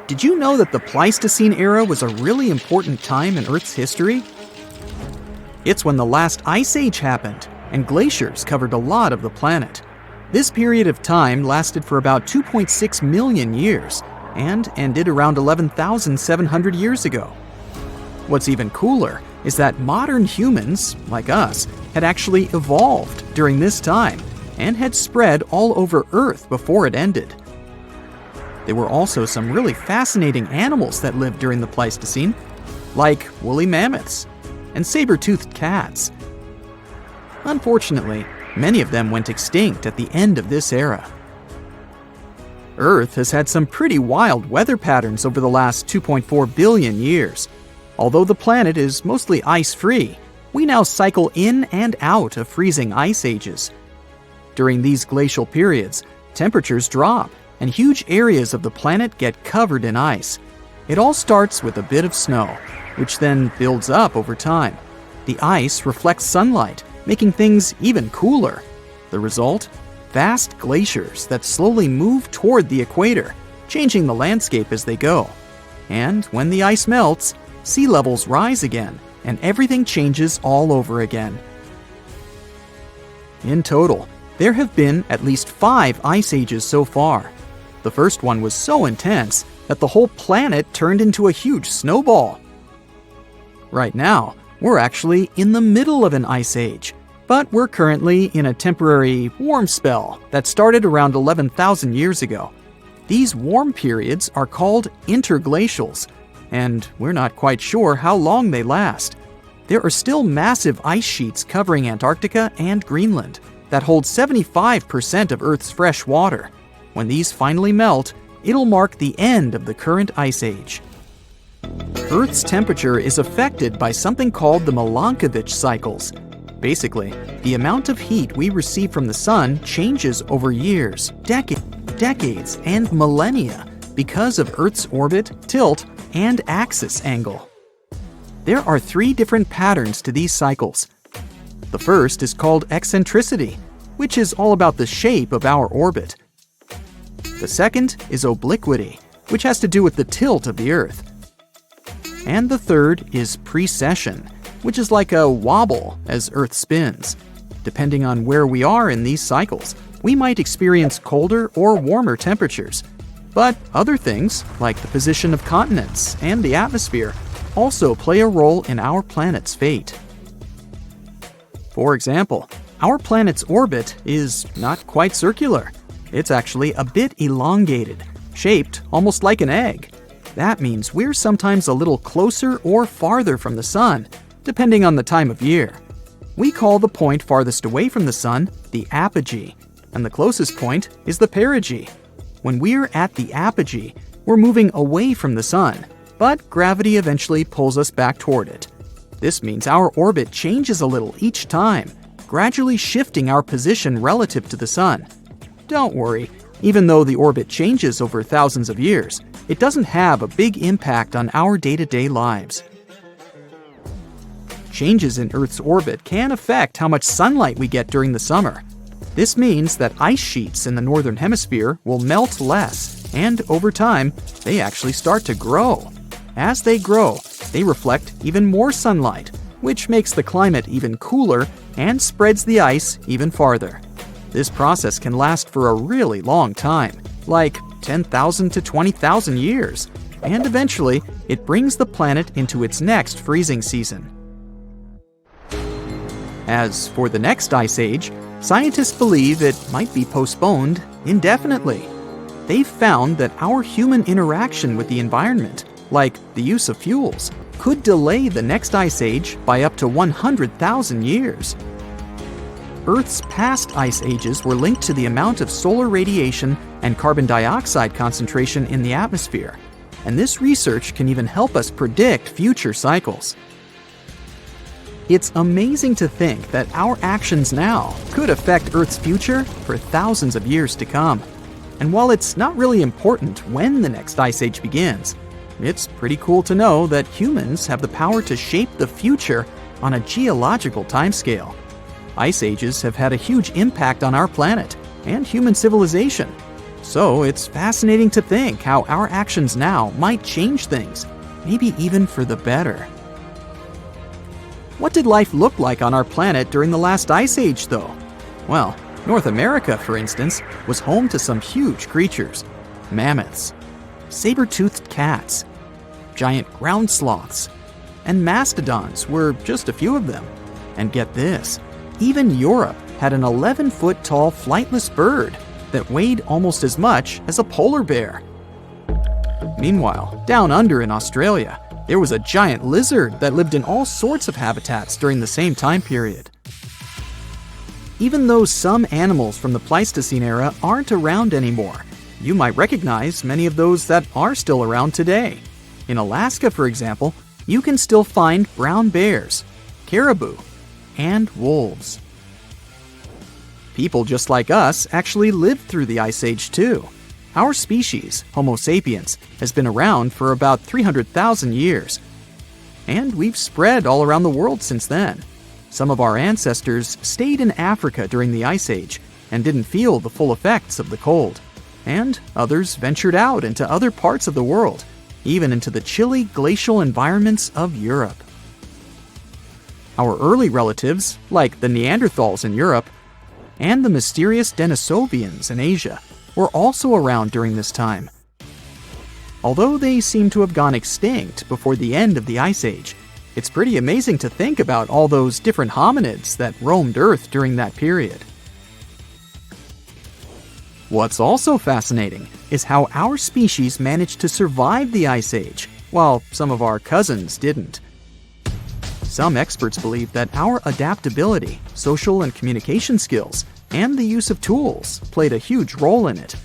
[SPEAKER 3] Did you know that the Pleistocene era was a really important time in Earth's history? It's when the last ice age happened, and glaciers covered a lot of the planet. This period of time lasted for about 2.6 million years, and ended around 11,700 years ago. What's even cooler is that modern humans, like us, had actually evolved during this time, and had spread all over Earth before it ended. There were also some really fascinating animals that lived during the Pleistocene, like woolly mammoths and saber-toothed cats. Unfortunately, many of them went extinct at the end of this era. Earth has had some pretty wild weather patterns over the last 2.4 billion years. Although the planet is mostly ice-free, we now cycle in and out of freezing ice ages. During these glacial periods, temperatures drop, and huge areas of the planet get covered in ice. It all starts with a bit of snow, which then builds up over time. The ice reflects sunlight, making things even cooler. The result? Vast glaciers that slowly move toward the equator, changing the landscape as they go. And when the ice melts, sea levels rise again, and everything changes all over again. In total, there have been at least 5 ice ages so far. The first one was so intense that the whole planet turned into a huge snowball. Right now, we're actually in the middle of an ice age, but we're currently in a temporary warm spell that started around 11,000 years ago. These warm periods are called interglacials, and we're not quite sure how long they last. There are still massive ice sheets covering Antarctica and Greenland that hold 75% of Earth's fresh water. When these finally melt, it'll mark the end of the current ice age. Earth's temperature is affected by something called the Milankovitch cycles. Basically, the amount of heat we receive from the sun changes over years, decades, and millennia because of Earth's orbit, tilt, and axis angle. There are 3 different patterns to these cycles. The first is called eccentricity, which is all about the shape of our orbit. The second is obliquity, which has to do with the tilt of the Earth. And the third is precession, which is like a wobble as Earth spins. Depending on where we are in these cycles, we might experience colder or warmer temperatures. But other things, like the position of continents and the atmosphere, also play a role in our planet's fate. For example, our planet's orbit is not quite circular. It's actually a bit elongated, shaped almost like an egg. That means we're sometimes a little closer or farther from the sun, depending on the time of year. We call the point farthest away from the sun the apogee, and the closest point is the perigee. When we're at the apogee, we're moving away from the sun, but gravity eventually pulls us back toward it. This means our orbit changes a little each time, gradually shifting our position relative to the sun. Don't worry, even though the orbit changes over thousands of years, it doesn't have a big impact on our day-to-day lives. Changes in Earth's orbit can affect how much sunlight we get during the summer. This means that ice sheets in the northern hemisphere will melt less, and over time, they actually start to grow. As they grow, they reflect even more sunlight, which makes the climate even cooler and spreads the ice even farther. This process can last for a really long time, like 10,000 to 20,000 years, and eventually it brings the planet into its next freezing season. As for the next ice age, scientists believe it might be postponed indefinitely. They've found that our human interaction with the environment, like the use of fuels, could delay the next ice age by up to 100,000 years. Earth's past ice ages were linked to the amount of solar radiation and carbon dioxide concentration in the atmosphere, and this research can even help us predict future cycles. It's amazing to think that our actions now could affect Earth's future for thousands of years to come. And while it's not really important when the next ice age begins, it's pretty cool to know that humans have the power to shape the future on a geological timescale. Ice ages have had a huge impact on our planet and human civilization. So it's fascinating to think how our actions now might change things, maybe even for the better. What did life look like on our planet during the last ice age, though? Well, North America, for instance, was home to some huge creatures. Mammoths, saber-toothed cats, giant ground sloths, and mastodons were just a few of them. And get this, even Europe had an 11-foot tall flightless bird that weighed almost as much as a polar bear. Meanwhile, down under in Australia, there was a giant lizard that lived in all sorts of habitats during the same time period. Even though some animals from the Pleistocene era aren't around anymore, you might recognize many of those that are still around today. In Alaska, for example, you can still find brown bears, caribou, and wolves. People just like us actually lived through the Ice Age too. Our species, Homo sapiens, has been around for about 300,000 years. And we've spread all around the world since then. Some of our ancestors stayed in Africa during the Ice Age and didn't feel the full effects of the cold. And others ventured out into other parts of the world, even into the chilly glacial environments of Europe. Our early relatives, like the Neanderthals in Europe, and the mysterious Denisovians in Asia, were also around during this time. Although they seem to have gone extinct before the end of the Ice Age, it's pretty amazing to think about all those different hominids that roamed Earth during that period. What's also fascinating is how our species managed to survive the Ice Age, while some of our cousins didn't. Some experts believe that our adaptability, social and communication skills, and the use of tools played a huge role in it.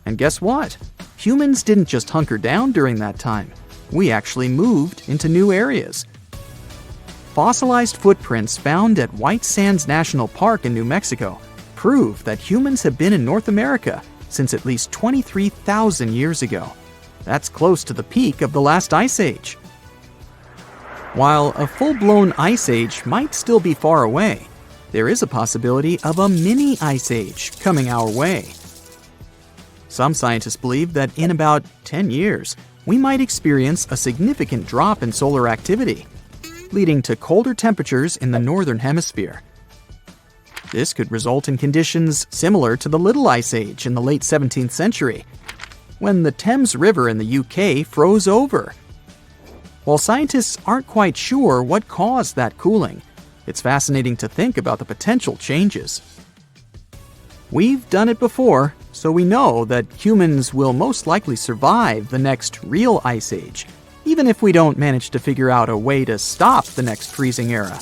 [SPEAKER 3] And guess what? Humans didn't just hunker down during that time. We actually moved into new areas. Fossilized footprints found at White Sands National Park in New Mexico prove that humans have been in North America since at least 23,000 years ago. That's close to the peak of the last Ice Age. While a full-blown Ice Age might still be far away, there is a possibility of a mini Ice Age coming our way. Some scientists believe that in about 10 years, we might experience a significant drop in solar activity, leading to colder temperatures in the northern hemisphere. This could result in conditions similar to the Little Ice Age in the late 17th century, when the Thames River in the UK froze over. While scientists aren't quite sure what caused that cooling, it's fascinating to think about the potential changes. We've done it before, so we know that humans will most likely survive the next real Ice Age, even if we don't manage to figure out a way to stop the next freezing era.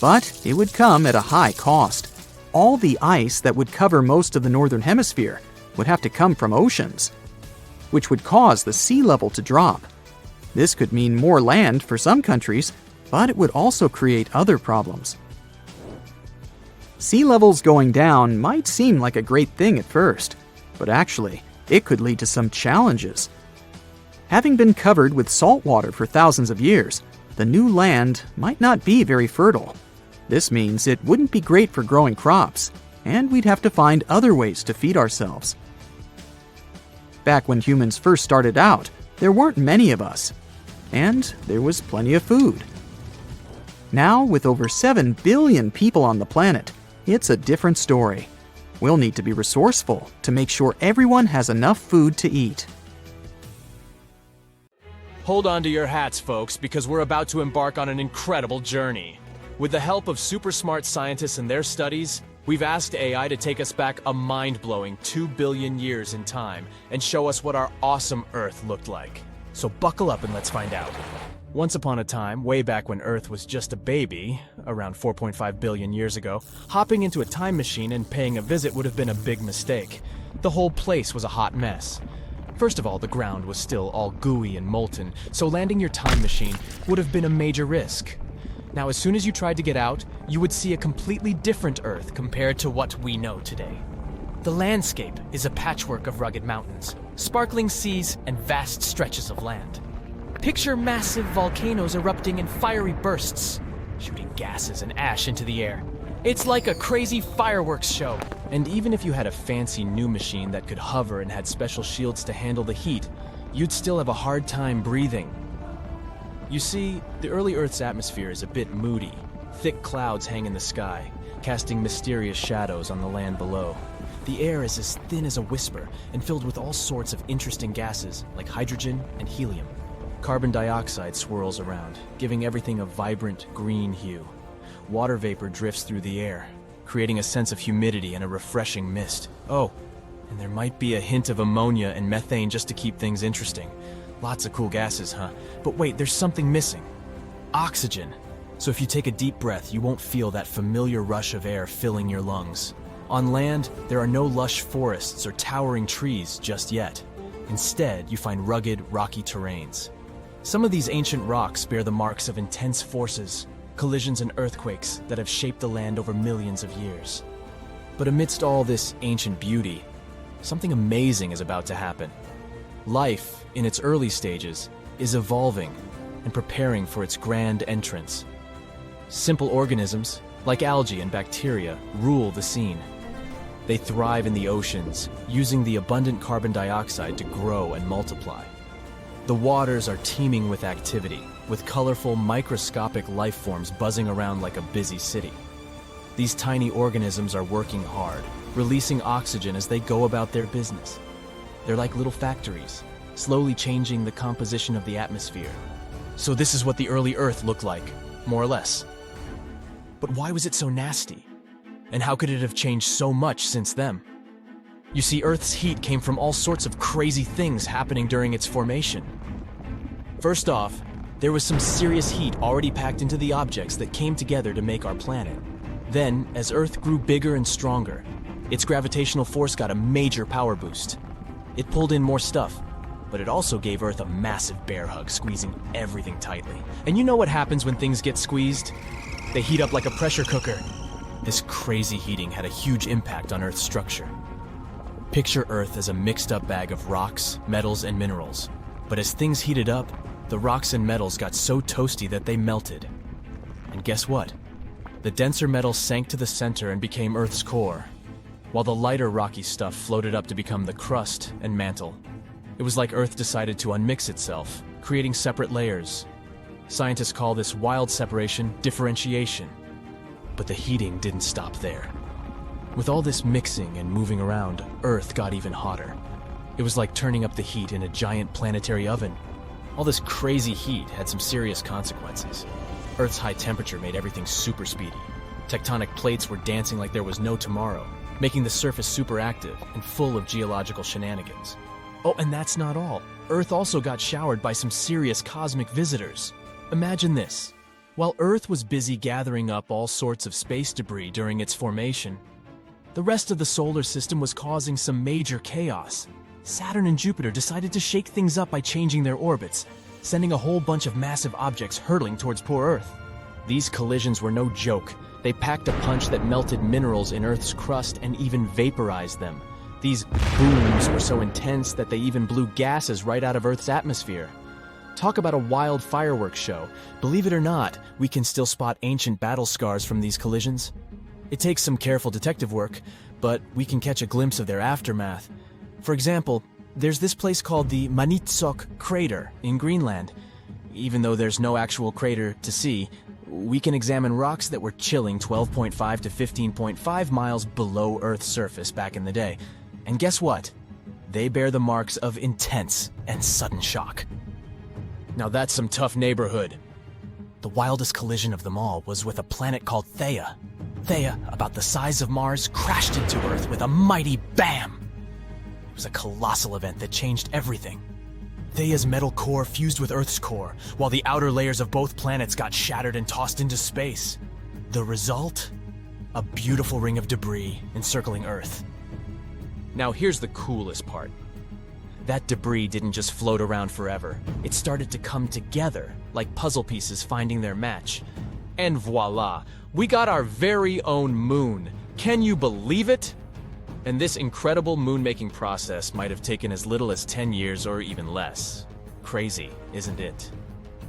[SPEAKER 3] But it would come at a high cost. All the ice that would cover most of the northern hemisphere would have to come from oceans, which would cause the sea level to drop. This could mean more land for some countries, but it would also create other problems. Sea levels going down might seem like a great thing at first, but actually, it could lead to some challenges. Having been covered with salt water for thousands of years, the new land might not be very fertile. This means it wouldn't be great for growing crops, and we'd have to find other ways to feed ourselves. Back when humans first started out, there weren't many of us. and there was plenty of food. Now, with over 7 billion people on the planet, it's a different story. We'll need to be resourceful to make sure everyone has enough food to eat.
[SPEAKER 4] Hold on to your hats, folks, because we're about to embark on an incredible journey. With the help of super smart scientists and their studies, we've asked AI to take us back a mind-blowing 2 billion years in time and show us what our awesome Earth looked like. So buckle up and let's find out. Once upon a time, way back when Earth was just a baby, around 4.5 billion years ago, hopping into a time machine and paying a visit would have been a big mistake. The whole place was a hot mess. First of all, the ground was still all gooey and molten, so landing your time machine would have been a major risk. Now, as soon as you tried to get out, you would see a completely different Earth compared to what we know today. The landscape is a patchwork of rugged mountains, sparkling seas, and vast stretches of land. Picture massive volcanoes erupting in fiery bursts, shooting gases and ash into the air. It's like a crazy fireworks show. And even if you had a fancy new machine that could hover and had special shields to handle the heat, you'd still have a hard time breathing. You see, the early Earth's atmosphere is a bit moody. Thick clouds hang in the sky, casting mysterious shadows on the land below. The air is as thin as a whisper and filled with all sorts of interesting gases like hydrogen and helium. Carbon dioxide swirls around, giving everything a vibrant green hue. Water vapor drifts through the air, creating a sense of humidity and a refreshing mist. Oh, and there might be a hint of ammonia and methane just to keep things interesting. Lots of cool gases, huh? But wait, there's something missing. Oxygen. So if you take a deep breath, you won't feel that familiar rush of air filling your lungs. On land, there are no lush forests or towering trees just yet. Instead, you find rugged, rocky terrains. Some of these ancient rocks bear the marks of intense forces, collisions and earthquakes that have shaped the land over millions of years. But amidst all this ancient beauty, something amazing is about to happen. Life, in its early stages, is evolving and preparing for its grand entrance. Simple organisms, like algae and bacteria, rule the scene. They thrive in the oceans, using the abundant carbon dioxide to grow and multiply. The waters are teeming with activity, with colorful, microscopic life forms buzzing around like a busy city. These tiny organisms are working hard, releasing oxygen as they go about their business. They're like little factories, slowly changing the composition of the atmosphere. So this is what the early Earth looked like, more or less. But why was it so nasty? And how could it have changed so much since then? You see, Earth's heat came from all sorts of crazy things happening during its formation. First off, there was some serious heat already packed into the objects that came together to make our planet. Then, as Earth grew bigger and stronger, its gravitational force got a major power boost. It pulled in more stuff, but it also gave Earth a massive bear hug, squeezing everything tightly. And you know what happens when things get squeezed? They heat up like a pressure cooker. This crazy heating had a huge impact on Earth's structure. Picture Earth as a mixed-up bag of rocks, metals, and minerals. But as things heated up, the rocks and metals got so toasty that they melted. And guess what? The denser metals sank to the center and became Earth's core, while the lighter rocky stuff floated up to become the crust and mantle. It was like Earth decided to unmix itself, creating separate layers. Scientists call this wild separation differentiation. But the heating didn't stop there. With all this mixing and moving around, Earth got even hotter. It was like turning up the heat in a giant planetary oven. All this crazy heat had some serious consequences. Earth's high temperature made everything super speedy. Tectonic plates were dancing like there was no tomorrow, making the surface super active and full of geological shenanigans. Oh, and that's not all. Earth also got showered by some serious cosmic visitors. Imagine this. While Earth was busy gathering up all sorts of space debris during its formation, the rest of the solar system was causing some major chaos. Saturn and Jupiter decided to shake things up by changing their orbits, sending a whole bunch of massive objects hurtling towards poor Earth. These collisions were no joke. They packed a punch that melted minerals in Earth's crust and even vaporized them. These booms were so intense that they even blew gases right out of Earth's atmosphere. Talk about a wild fireworks show. Believe it or not, we can still spot ancient battle scars from these collisions. It takes some careful detective work, but we can catch a glimpse of their aftermath. For example, there's this place called the Manitsok Crater in Greenland. even though there's no actual crater to see, we can examine rocks that were chilling 12.5 to 15.5 miles below Earth's surface back in the day. And guess what? They bear the marks of intense and sudden shock. Now that's some tough neighborhood. The wildest collision of them all was with a planet called Theia. Theia, about the size of Mars, crashed into Earth with a mighty bam! It was a colossal event that changed everything. Theia's metal core fused with Earth's core, while the outer layers of both planets got shattered and tossed into space. The result? A beautiful ring of debris encircling Earth. Now here's the coolest part. That debris didn't just float around forever. It started to come together, like puzzle pieces finding their match. And voila, we got our very own moon. Can you believe it? And this incredible moon-making process might have taken as little as 10 years or even less. Crazy, isn't it?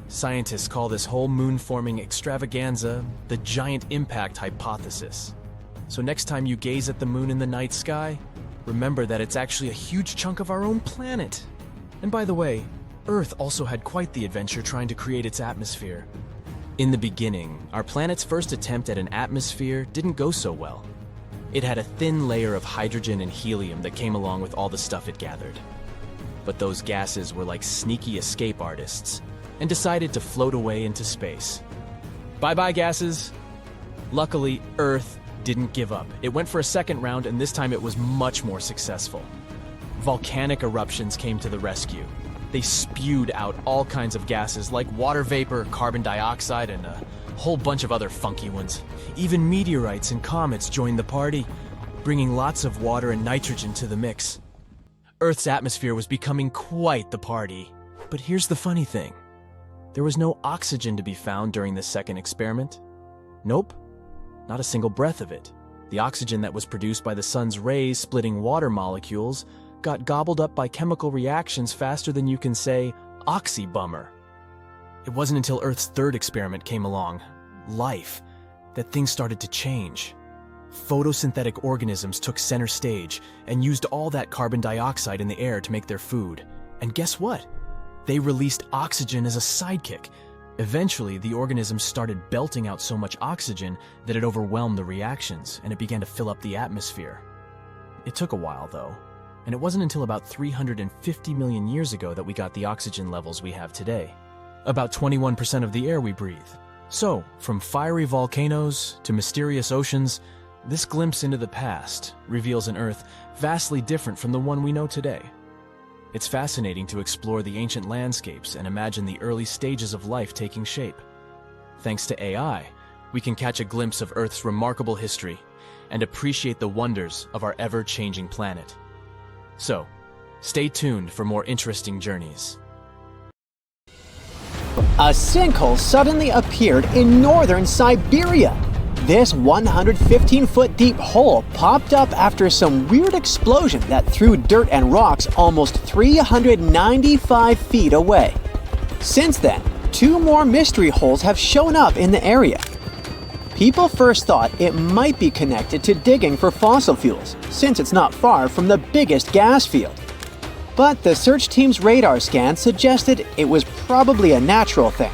[SPEAKER 4] Scientists call this whole moon-forming extravaganza the giant impact hypothesis. So next time you gaze at the moon in the night sky, remember that it's actually a huge chunk of our own planet. And by the way, Earth also had quite the adventure trying to create its atmosphere. In the beginning, our planet's first attempt at an atmosphere didn't go so well. It had a thin layer of hydrogen and helium that came along with all the stuff it gathered. But those gases were like sneaky escape artists and decided to float away into space. Bye-bye, gases. Luckily, Earth didn't give up. It went for a second round, and this time it was much more successful. Volcanic eruptions came to the rescue. They spewed out all kinds of gases like water vapor, carbon dioxide, and a whole bunch of other funky ones. Even meteorites and comets joined the party, bringing lots of water and nitrogen to the mix. Earth's atmosphere was becoming quite the party. But here's the funny thing. There was no oxygen to be found during this second experiment. Nope, not a single breath of it. The oxygen that was produced by the sun's rays splitting water molecules got gobbled up by chemical reactions faster than you can say, oxy-bummer. It wasn't until Earth's third experiment came along, life, that things started to change. Photosynthetic organisms took center stage and used all that carbon dioxide in the air to make their food. And guess what? They released oxygen as a sidekick. Eventually, the organisms started belting out so much oxygen that it overwhelmed the reactions, and it began to fill up the atmosphere. It took a while, though, and it wasn't until about 350 million years ago that we got the oxygen levels we have today. About 21% of the air we breathe. So, from fiery volcanoes to mysterious oceans, this glimpse into the past reveals an Earth vastly different from the one we know today. It's fascinating to explore the ancient landscapes and imagine the early stages of life taking shape. Thanks to AI, we can catch a glimpse of Earth's remarkable history and appreciate the wonders of our ever-changing planet. So, stay tuned for more interesting journeys.
[SPEAKER 1] A sinkhole suddenly appeared in northern Siberia. This 115-foot deep hole popped up after some weird explosion that threw dirt and rocks almost 395 feet away. Since then, 2 more mystery holes have shown up in the area. People first thought it might be connected to digging for fossil fuels, since it's not far from the biggest gas field. But the search team's radar scan suggested it was probably a natural thing.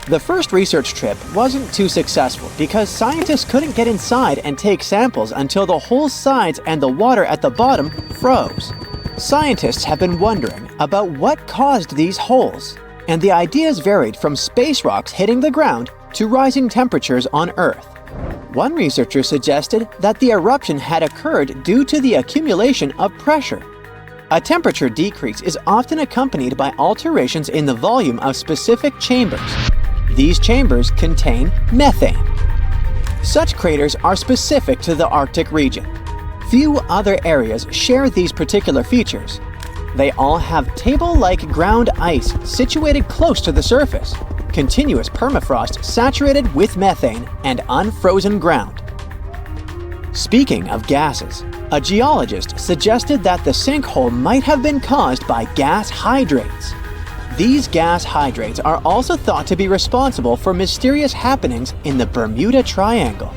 [SPEAKER 1] The first research trip wasn't too successful because scientists couldn't get inside and take samples until the hole's sides and the water at the bottom froze. Scientists have been wondering about what caused these holes, and the ideas varied from space rocks hitting the ground to rising temperatures on Earth. One researcher suggested that the eruption had occurred due to the accumulation of pressure. A temperature decrease is often accompanied by alterations in the volume of specific chambers. These chambers contain methane. Such craters are specific to the Arctic region. Few other areas share these particular features. They all have table-like ground ice situated close to the surface, continuous permafrost saturated with methane, and unfrozen ground. Speaking of gases, a geologist suggested that the sinkhole might have been caused by gas hydrates. These gas hydrates are also thought to be responsible for mysterious happenings in the Bermuda Triangle.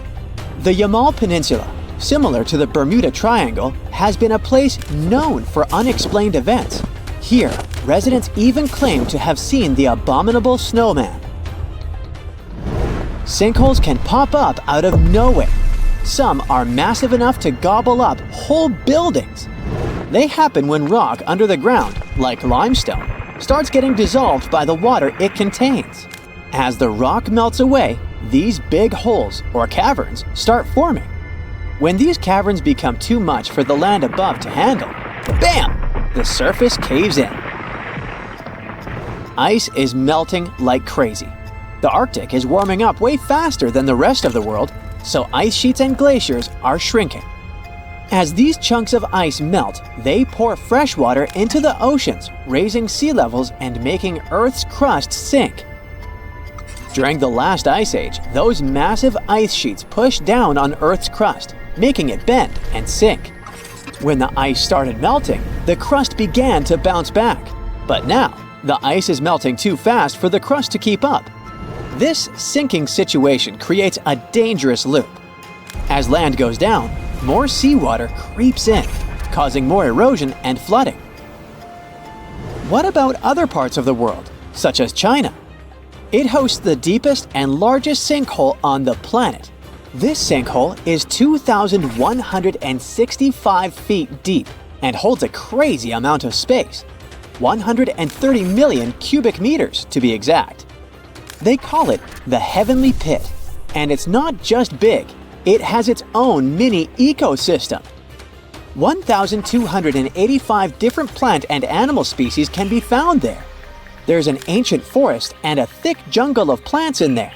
[SPEAKER 1] The Yamal Peninsula, similar to the Bermuda Triangle, has been a place known for unexplained events. Here, Residents even claim to have seen the abominable snowman. Sinkholes can pop up out of nowhere. Some are massive enough to gobble up whole buildings. They happen when rock under the ground, like limestone, starts getting dissolved by the water it contains. As the rock melts away, these big holes, or caverns, start forming. When these caverns become too much for the land above to handle, bam! The surface caves in. Ice is melting like crazy. The Arctic is warming up way faster than the rest of the world, so ice sheets and glaciers are shrinking. As these chunks of ice melt, they pour fresh water into the oceans, raising sea levels and making Earth's crust sink. During the last ice age, those massive ice sheets pushed down on Earth's crust, making it bend and sink. When the ice started melting, the crust began to bounce back. But now, the ice is melting too fast for the crust to keep up. This sinking situation creates a dangerous loop. As land goes down, more seawater creeps in, causing more erosion and flooding. What about other parts of the world, such as China? It hosts the deepest and largest sinkhole on the planet. This sinkhole is 2,165 feet deep and holds a crazy amount of space, 130 million cubic meters to be exact. They call it the Heavenly Pit, and it's not just big, it has its own mini ecosystem. 1,285 different plant and animal species can be found there. There's an ancient forest and a thick jungle of plants in there.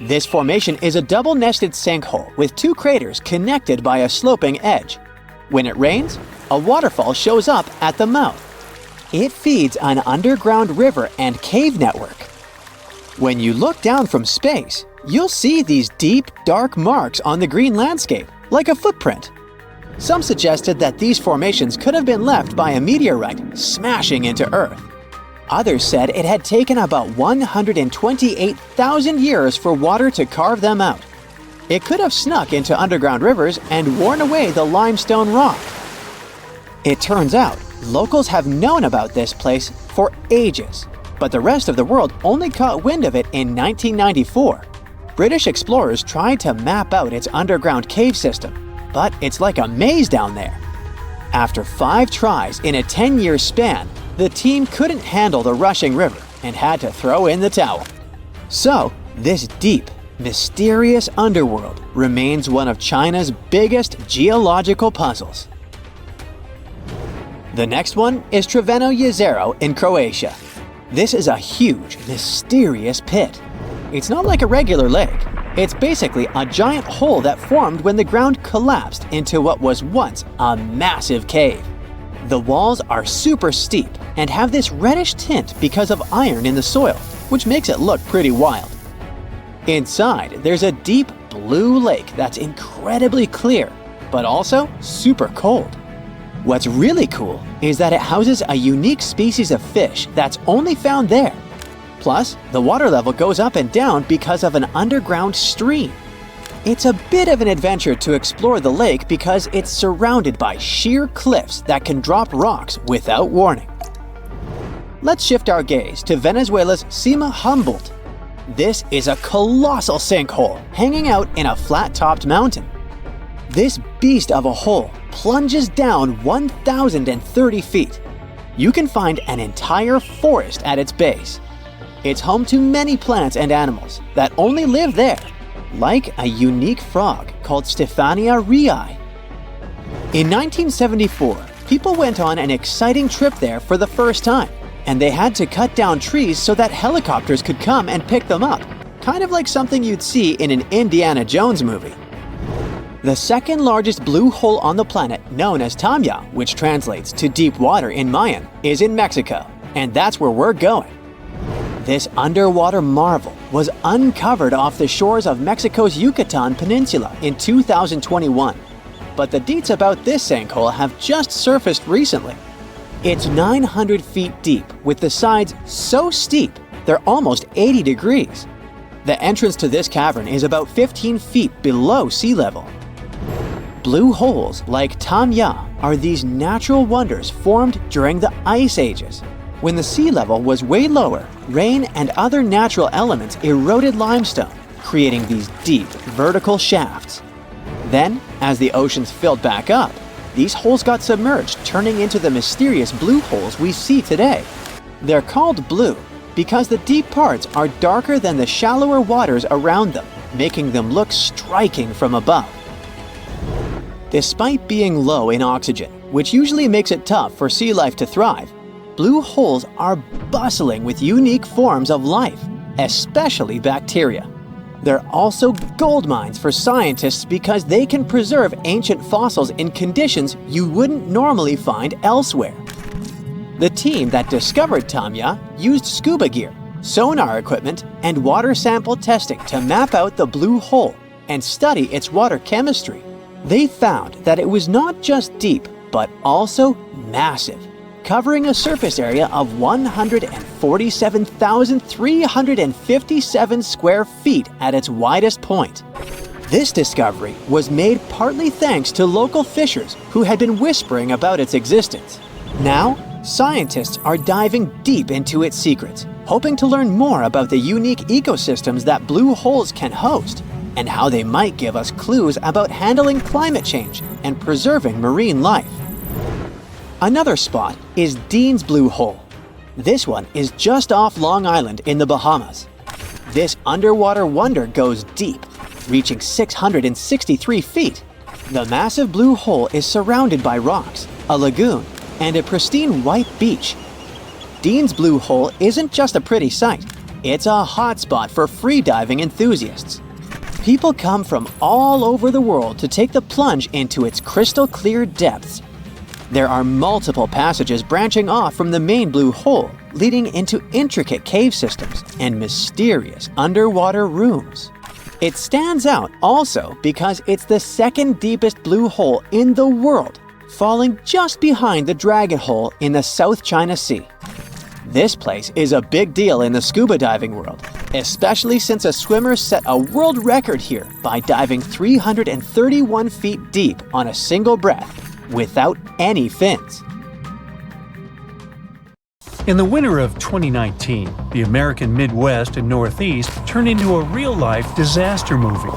[SPEAKER 1] This formation is a double-nested sinkhole with two craters connected by a sloping edge. When it rains, a waterfall shows up at the mouth. It feeds an underground river and cave network. When you look down from space, you'll see these deep, dark marks on the green landscape, like a footprint. Some suggested that these formations could have been left by a meteorite smashing into Earth. Others said it had taken about 128,000 years for water to carve them out. It could have snuck into underground rivers and worn away the limestone rock. It turns out, locals have known about this place for ages, but the rest of the world only caught wind of it in 1994. British explorers tried to map out its underground cave system, but it's like a maze down there. After 5 tries in a 10-year span, the team couldn't handle the rushing river and had to throw in the towel. So, this deep, mysterious underworld remains one of China's biggest geological puzzles. The next one is Crveno Jezero in Croatia. This is a huge, mysterious pit. It's not like a regular lake. It's basically a giant hole that formed when the ground collapsed into what was once a massive cave. The walls are super steep and have this reddish tint because of iron in the soil, which makes it look pretty wild. Inside, there's a deep blue lake that's incredibly clear, but also super cold. What's really cool is that it houses a unique species of fish that's only found there. Plus, the water level goes up and down because of an underground stream. It's a bit of an adventure to explore the lake because it's surrounded by sheer cliffs that can drop rocks without warning. Let's shift our gaze to Venezuela's Cima Humboldt. This is a colossal sinkhole hanging out in a flat-topped mountain. This beast of a hole plunges down 1,030 feet. You can find an entire forest at its base. It's home to many plants and animals that only live there, like a unique frog called Stephania rhei. In 1974, people went on an exciting trip there for the first time, and they had to cut down trees so that helicopters could come and pick them up, kind of like something you'd see in an Indiana Jones movie. The second largest blue hole on the planet, known as Tamya, which translates to deep water in Mayan, is in Mexico, and that's where we're going. This underwater marvel was uncovered off the shores of Mexico's Yucatan Peninsula in 2021. But the deets about this sinkhole have just surfaced recently. It's 900 feet deep, with the sides so steep they're almost 80 degrees. The entrance to this cavern is about 15 feet below sea level. Blue holes like Tamya are these natural wonders formed during the ice ages. When the sea level was way lower, rain and other natural elements eroded limestone, creating these deep, vertical shafts. Then, as the oceans filled back up, these holes got submerged, turning into the mysterious blue holes we see today. They're called blue because the deep parts are darker than the shallower waters around them, making them look striking from above. Despite being low in oxygen, which usually makes it tough for sea life to thrive, blue holes are bustling with unique forms of life, especially bacteria. They're also gold mines for scientists because they can preserve ancient fossils in conditions you wouldn't normally find elsewhere. The team that discovered Tamya used scuba gear, sonar equipment, and water sample testing to map out the blue hole and study its water chemistry. They found that it was not just deep, but also massive, covering a surface area of 147,357 square feet at its widest point. This discovery was made partly thanks to local fishers who had been whispering about its existence. Now, scientists are diving deep into its secrets, hoping to learn more about the unique ecosystems that blue holes can host, and how they might give us clues about handling climate change and preserving marine life. Another spot is Dean's Blue Hole. This one is just off Long Island in the Bahamas. This underwater wonder goes deep, reaching 663 feet. The massive blue hole is surrounded by rocks, a lagoon, and a pristine white beach. Dean's Blue Hole isn't just a pretty sight, it's a hotspot for freediving enthusiasts. People come from all over the world to take the plunge into its crystal-clear depths. There are multiple passages branching off from the main blue hole, leading into intricate cave systems and mysterious underwater rooms. It stands out also because it's the second deepest blue hole in the world, falling just behind the Dragon Hole in the South China Sea. This place is a big deal in the scuba diving world, especially since a swimmer set a world record here by diving 331 feet deep on a single breath, without any fins.
[SPEAKER 2] In the winter of 2019, the American Midwest and Northeast turned into a real-life disaster movie.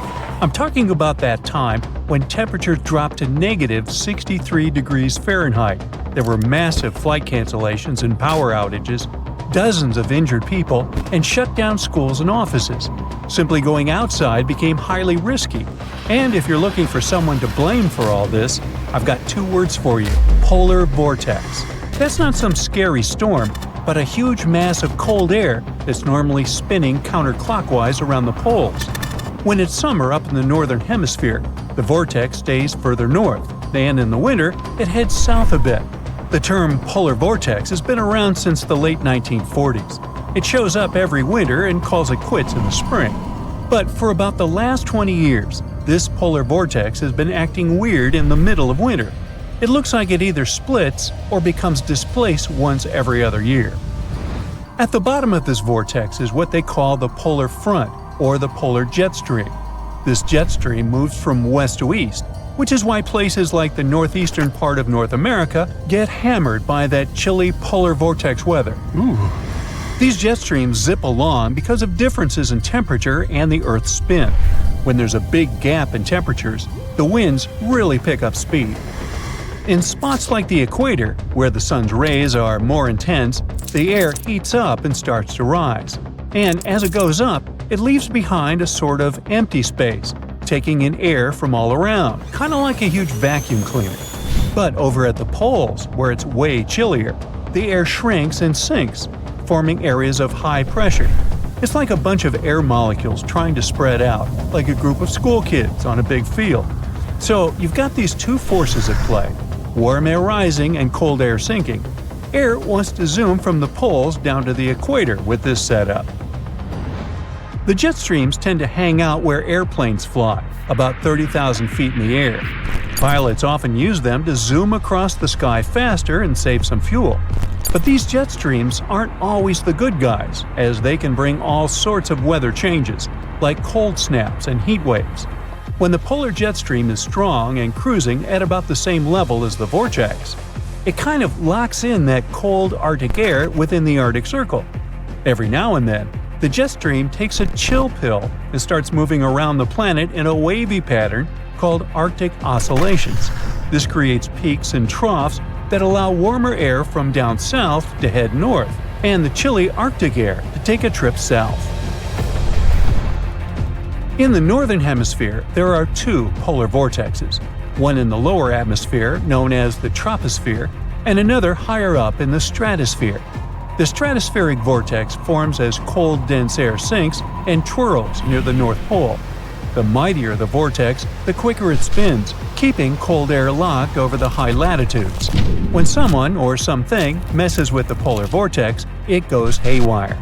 [SPEAKER 2] I'm talking about that time when temperatures dropped to negative 63 degrees Fahrenheit. There were massive flight cancellations and power outages, dozens of injured people, and shut down schools and offices. Simply going outside became highly risky. And if you're looking for someone to blame for all this, I've got two words for you: polar vortex. That's not some scary storm, but a huge mass of cold air that's normally spinning counterclockwise around the poles. When it's summer up in the northern hemisphere, the vortex stays further north, and in the winter, it heads south a bit. The term polar vortex has been around since the late 1940s. It shows up every winter and calls it quits in the spring. But for about the last 20 years, this polar vortex has been acting weird in the middle of winter. It looks like it either splits or becomes displaced once every other year. At the bottom of this vortex is what they call the polar front, or the polar jet stream. This jet stream moves from west to east, which is why places like the northeastern part of North America get hammered by that chilly polar vortex weather. Ooh. These jet streams zip along because of differences in temperature and the Earth's spin. When there's a big gap in temperatures, the winds really pick up speed. In spots like the equator, where the sun's rays are more intense, the air heats up and starts to rise. And as it goes up, it leaves behind a sort of empty space, taking in air from all around, kind of like a huge vacuum cleaner. But over at the poles, where it's way chillier, the air shrinks and sinks, forming areas of high pressure. It's like a bunch of air molecules trying to spread out, like a group of school kids on a big field. So you've got these two forces at play: warm air rising and cold air sinking. Air wants to zoom from the poles down to the equator with this setup. The jet streams tend to hang out where airplanes fly, about 30,000 feet in the air. Pilots often use them to zoom across the sky faster and save some fuel. But these jet streams aren't always the good guys, as they can bring all sorts of weather changes, like cold snaps and heat waves. When the polar jet stream is strong and cruising at about the same level as the vortex, It kind of locks in that cold Arctic air within the Arctic Circle. Every now and then, the jet stream takes a chill pill and starts moving around the planet in a wavy pattern called Arctic oscillations. This creates peaks and troughs that allow warmer air from down south to head north, and the chilly Arctic air to take a trip south. In the northern hemisphere, there are two polar vortexes, one in the lower atmosphere, known as the troposphere, and another higher up in the stratosphere. The stratospheric vortex forms as cold, dense air sinks and twirls near the North Pole. The mightier the vortex, the quicker it spins, keeping cold air locked over the high latitudes. When someone or something messes with the polar vortex, it goes haywire.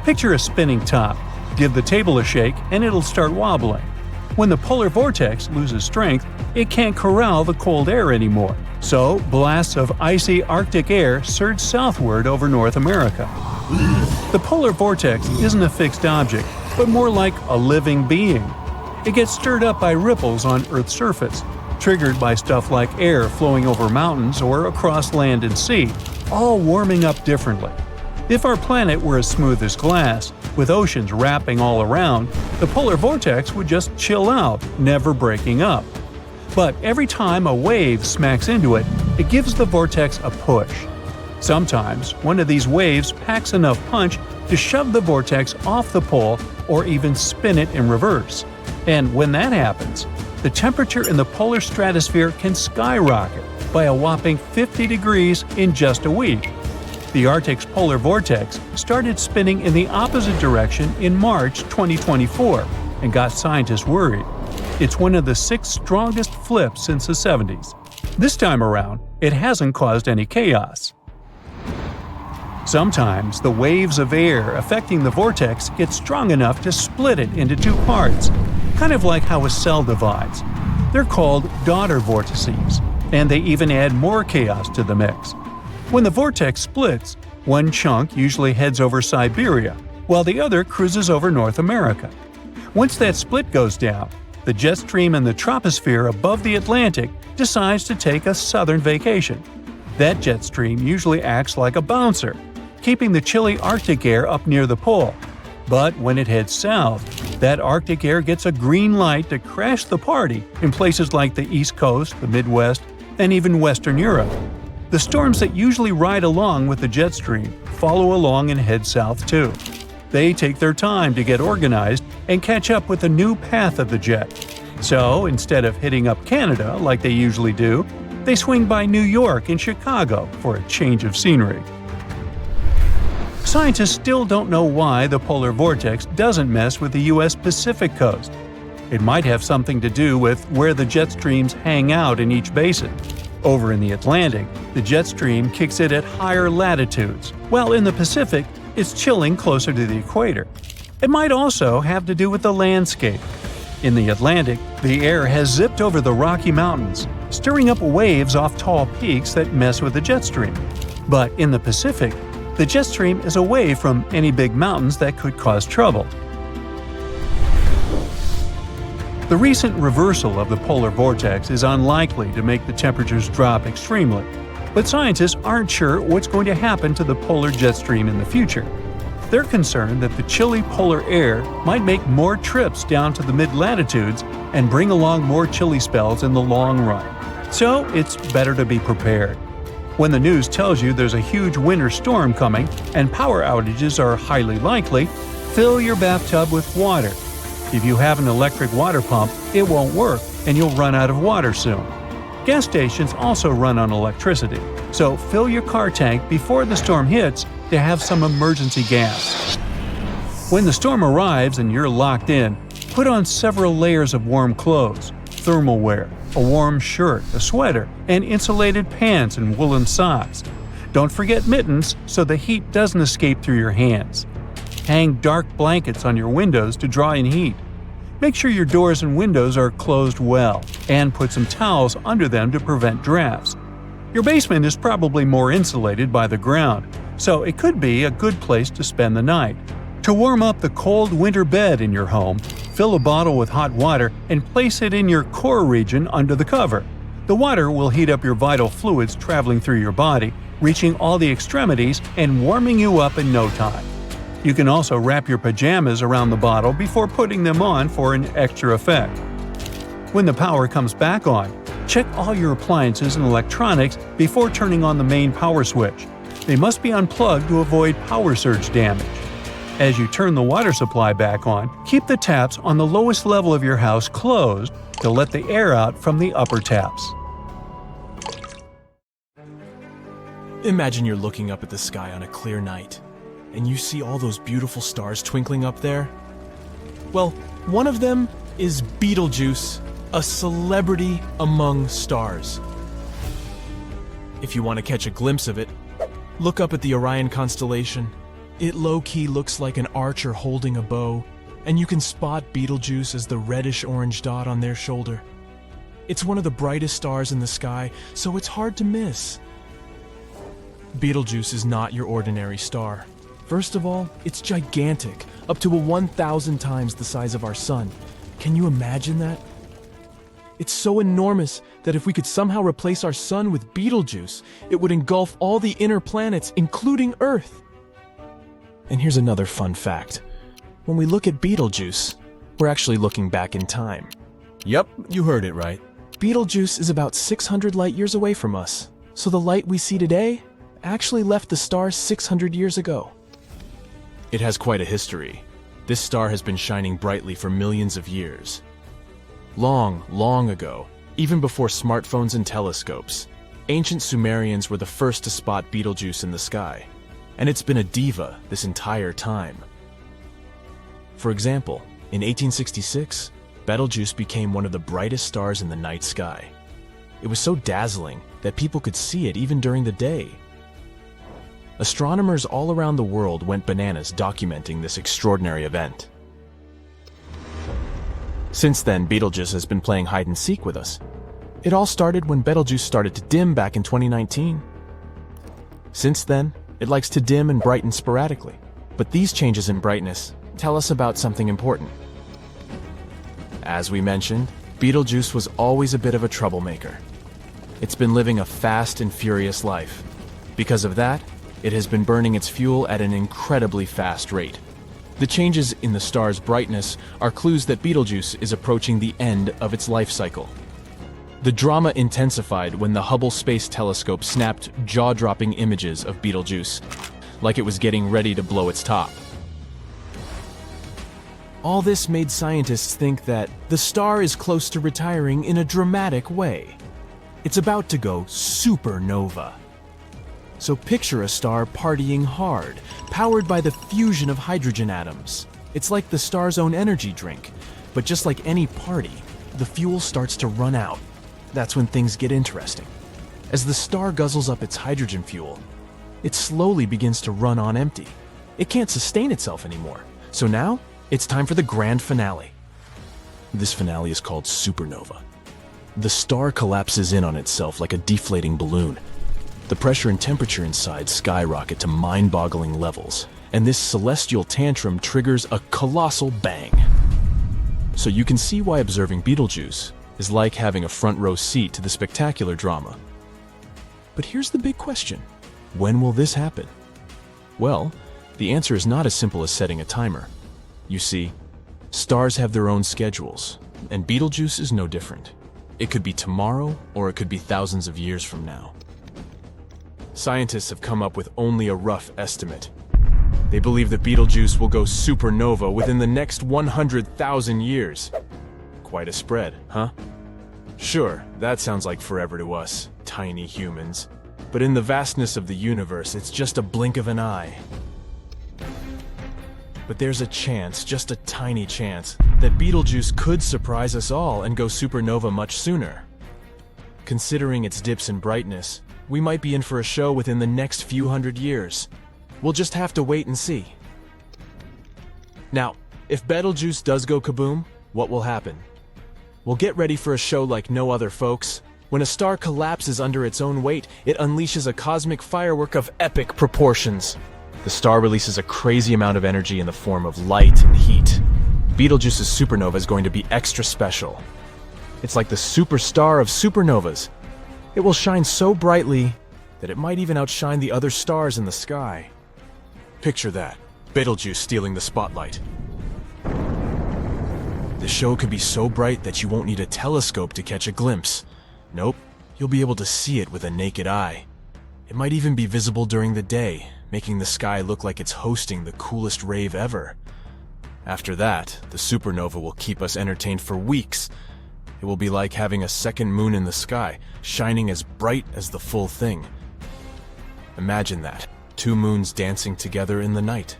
[SPEAKER 2] Picture a spinning top. Give the table a shake and it'll start wobbling. When the polar vortex loses strength, it can't corral the cold air anymore. So, blasts of icy Arctic air surge southward over North America. The polar vortex isn't a fixed object, but more like a living being. It gets stirred up by ripples on Earth's surface, triggered by stuff like air flowing over mountains or across land and sea, all warming up differently. If our planet were as smooth as glass, with oceans wrapping all around, the polar vortex would just chill out, never breaking up. But every time a wave smacks into it, it gives the vortex a push. Sometimes, one of these waves packs enough punch to shove the vortex off the pole or even spin it in reverse. And when that happens, the temperature in the polar stratosphere can skyrocket by a whopping 50 degrees in just a week. The Arctic's polar vortex started spinning in the opposite direction in March 2024 and got scientists worried. It's one of the 6 strongest flips since the 70s. This time around, it hasn't caused any chaos. Sometimes the waves of air affecting the vortex get strong enough to split it into 2 parts, kind of like how a cell divides. They're called daughter vortices, and they even add more chaos to the mix. When the vortex splits, one chunk usually heads over Siberia, while the other cruises over North America. Once that split goes down, the jet stream in the troposphere above the Atlantic decides to take a southern vacation. That jet stream usually acts like a bouncer, keeping the chilly Arctic air up near the pole. But when it heads south, that Arctic air gets a green light to crash the party in places like the East Coast, the Midwest, and even Western Europe. The storms that usually ride along with the jet stream follow along and head south too. They take their time to get organized and catch up with the new path of the jet. So, instead of hitting up Canada like they usually do, they swing by New York and Chicago for a change of scenery. Scientists still don't know why the polar vortex doesn't mess with the U.S. Pacific coast. It might have something to do with where the jet streams hang out in each basin. Over in the Atlantic, the jet stream kicks it at higher latitudes, while in the Pacific, it's chilling closer to the equator. It might also have to do with the landscape. In the Atlantic, the air has zipped over the Rocky Mountains, stirring up waves off tall peaks that mess with the jet stream. But in the Pacific, the jet stream is away from any big mountains that could cause trouble. The recent reversal of the polar vortex is unlikely to make the temperatures drop extremely, but scientists aren't sure what's going to happen to the polar jet stream in the future. They're concerned that the chilly polar air might make more trips down to the mid-latitudes and bring along more chilly spells in the long run. So it's better to be prepared. When the news tells you there's a huge winter storm coming and power outages are highly likely, fill your bathtub with water. If you have an electric water pump, it won't work and you'll run out of water soon. Gas stations also run on electricity, so fill your car tank before the storm hits to have some emergency gas. When the storm arrives and you're locked in, put on several layers of warm clothes, thermal wear, a warm shirt, a sweater, and insulated pants and woolen socks. Don't forget mittens so the heat doesn't escape through your hands. Hang dark blankets on your windows to draw in heat. Make sure your doors and windows are closed well, and put some towels under them to prevent drafts. Your basement is probably more insulated by the ground, so it could be a good place to spend the night. To warm up the cold winter bed in your home, fill a bottle with hot water and place it in your core region under the cover. The water will heat up your vital fluids traveling through your body, reaching all the extremities and warming you up in no time. You can also wrap your pajamas around the bottle before putting them on for an extra effect. When the power comes back on, check all your appliances and electronics before turning on the main power switch. They must be unplugged to avoid power surge damage. As you turn the water supply back on, keep the taps on the lowest level of your house closed to let the air out from the upper taps.
[SPEAKER 4] Imagine you're looking up at the sky on a clear night, and you see all those beautiful stars twinkling up there. Well, one of them is Betelgeuse, a celebrity among stars. If you want to catch a glimpse of it, look up at the Orion constellation. It low-key looks like an archer holding a bow, and you can spot Betelgeuse as the reddish-orange dot on their shoulder. It's one of the brightest stars in the sky, so it's hard to miss. Betelgeuse is not your ordinary star. First of all, it's gigantic, up to 1,000 times the size of our sun. Can you imagine that? It's so enormous that if we could somehow replace our sun with Betelgeuse, it would engulf all the inner planets, including Earth. And here's another fun fact. When we look at Betelgeuse, we're actually looking back in time. Yep, you heard it right. Betelgeuse is about 600 light years away from us, so the light we see today actually left the star 600 years ago. It has quite a history. This star has been shining brightly for millions of years. Long, long ago, even before smartphones and telescopes, ancient Sumerians were the first to spot Betelgeuse in the sky, and it's been a diva this entire time. For example, in 1866, Betelgeuse became one of the brightest stars in the night sky. It was so dazzling that people could see it even during the day. Astronomers all around the world went bananas documenting this extraordinary event. Since then, Betelgeuse has been playing hide-and-seek with us. It all started when Betelgeuse started to dim back in 2019. Since then, it likes to dim and brighten sporadically. But these changes in brightness tell us about something important. As we mentioned, Betelgeuse was always a bit of a troublemaker. It's been living a fast and furious life. Because of that, it has been burning its fuel at an incredibly fast rate. The changes in the star's brightness are clues that Betelgeuse is approaching the end of its life cycle. The drama intensified when the Hubble Space Telescope snapped jaw-dropping images of Betelgeuse, like it was getting ready to blow its top. All this made scientists think that the star is close to retiring in a dramatic way. It's about to go supernova. So picture a star partying hard, powered by the fusion of hydrogen atoms. It's like the star's own energy drink, but just like any party, the fuel starts to run out. That's when things get interesting. As the star guzzles up its hydrogen fuel, it slowly begins to run on empty. It can't sustain itself anymore. So now, it's time for the grand finale. This finale is called supernova. The star collapses in on itself like a deflating balloon. The pressure and temperature inside skyrocket to mind-boggling levels, and this celestial tantrum triggers a colossal bang. So you can see why observing Betelgeuse is like having a front-row seat to the spectacular drama. But here's the big question. When will this happen? Well, the answer is not as simple as setting a timer. You see, stars have their own schedules, and Betelgeuse is no different. It could be tomorrow, or it could be thousands of years from now. Scientists have come up with only a rough estimate. They believe that Betelgeuse will go supernova within the next 100,000 years. Quite a spread, huh? Sure, that sounds like forever to us, tiny humans. But in the vastness of the universe, it's just a blink of an eye. But there's a chance, just a tiny chance, that Betelgeuse could surprise us all and go supernova much sooner. Considering its dips in brightness, we might be in for a show within the next few hundred years. We'll just have to wait and see. Now, if Betelgeuse does go kaboom, what will happen? Well, get ready for a show like no other, folks. When a star collapses under its own weight, it unleashes a cosmic firework of epic proportions. The star releases a crazy amount of energy in the form of light and heat. Betelgeuse's supernova is going to be extra special. It's like the superstar of supernovas. It will shine so brightly that it might even outshine the other stars in the sky. Picture that, Betelgeuse stealing the spotlight. The show could be so bright that you won't need a telescope to catch a glimpse. Nope, you'll be able to see it with a naked eye. It might even be visible during the day, making the sky look like it's hosting the coolest rave ever. After that, the supernova will keep us entertained for weeks. It will be like having a second moon in the sky, shining as bright as the full thing. Imagine that, 2 moons dancing together in the night.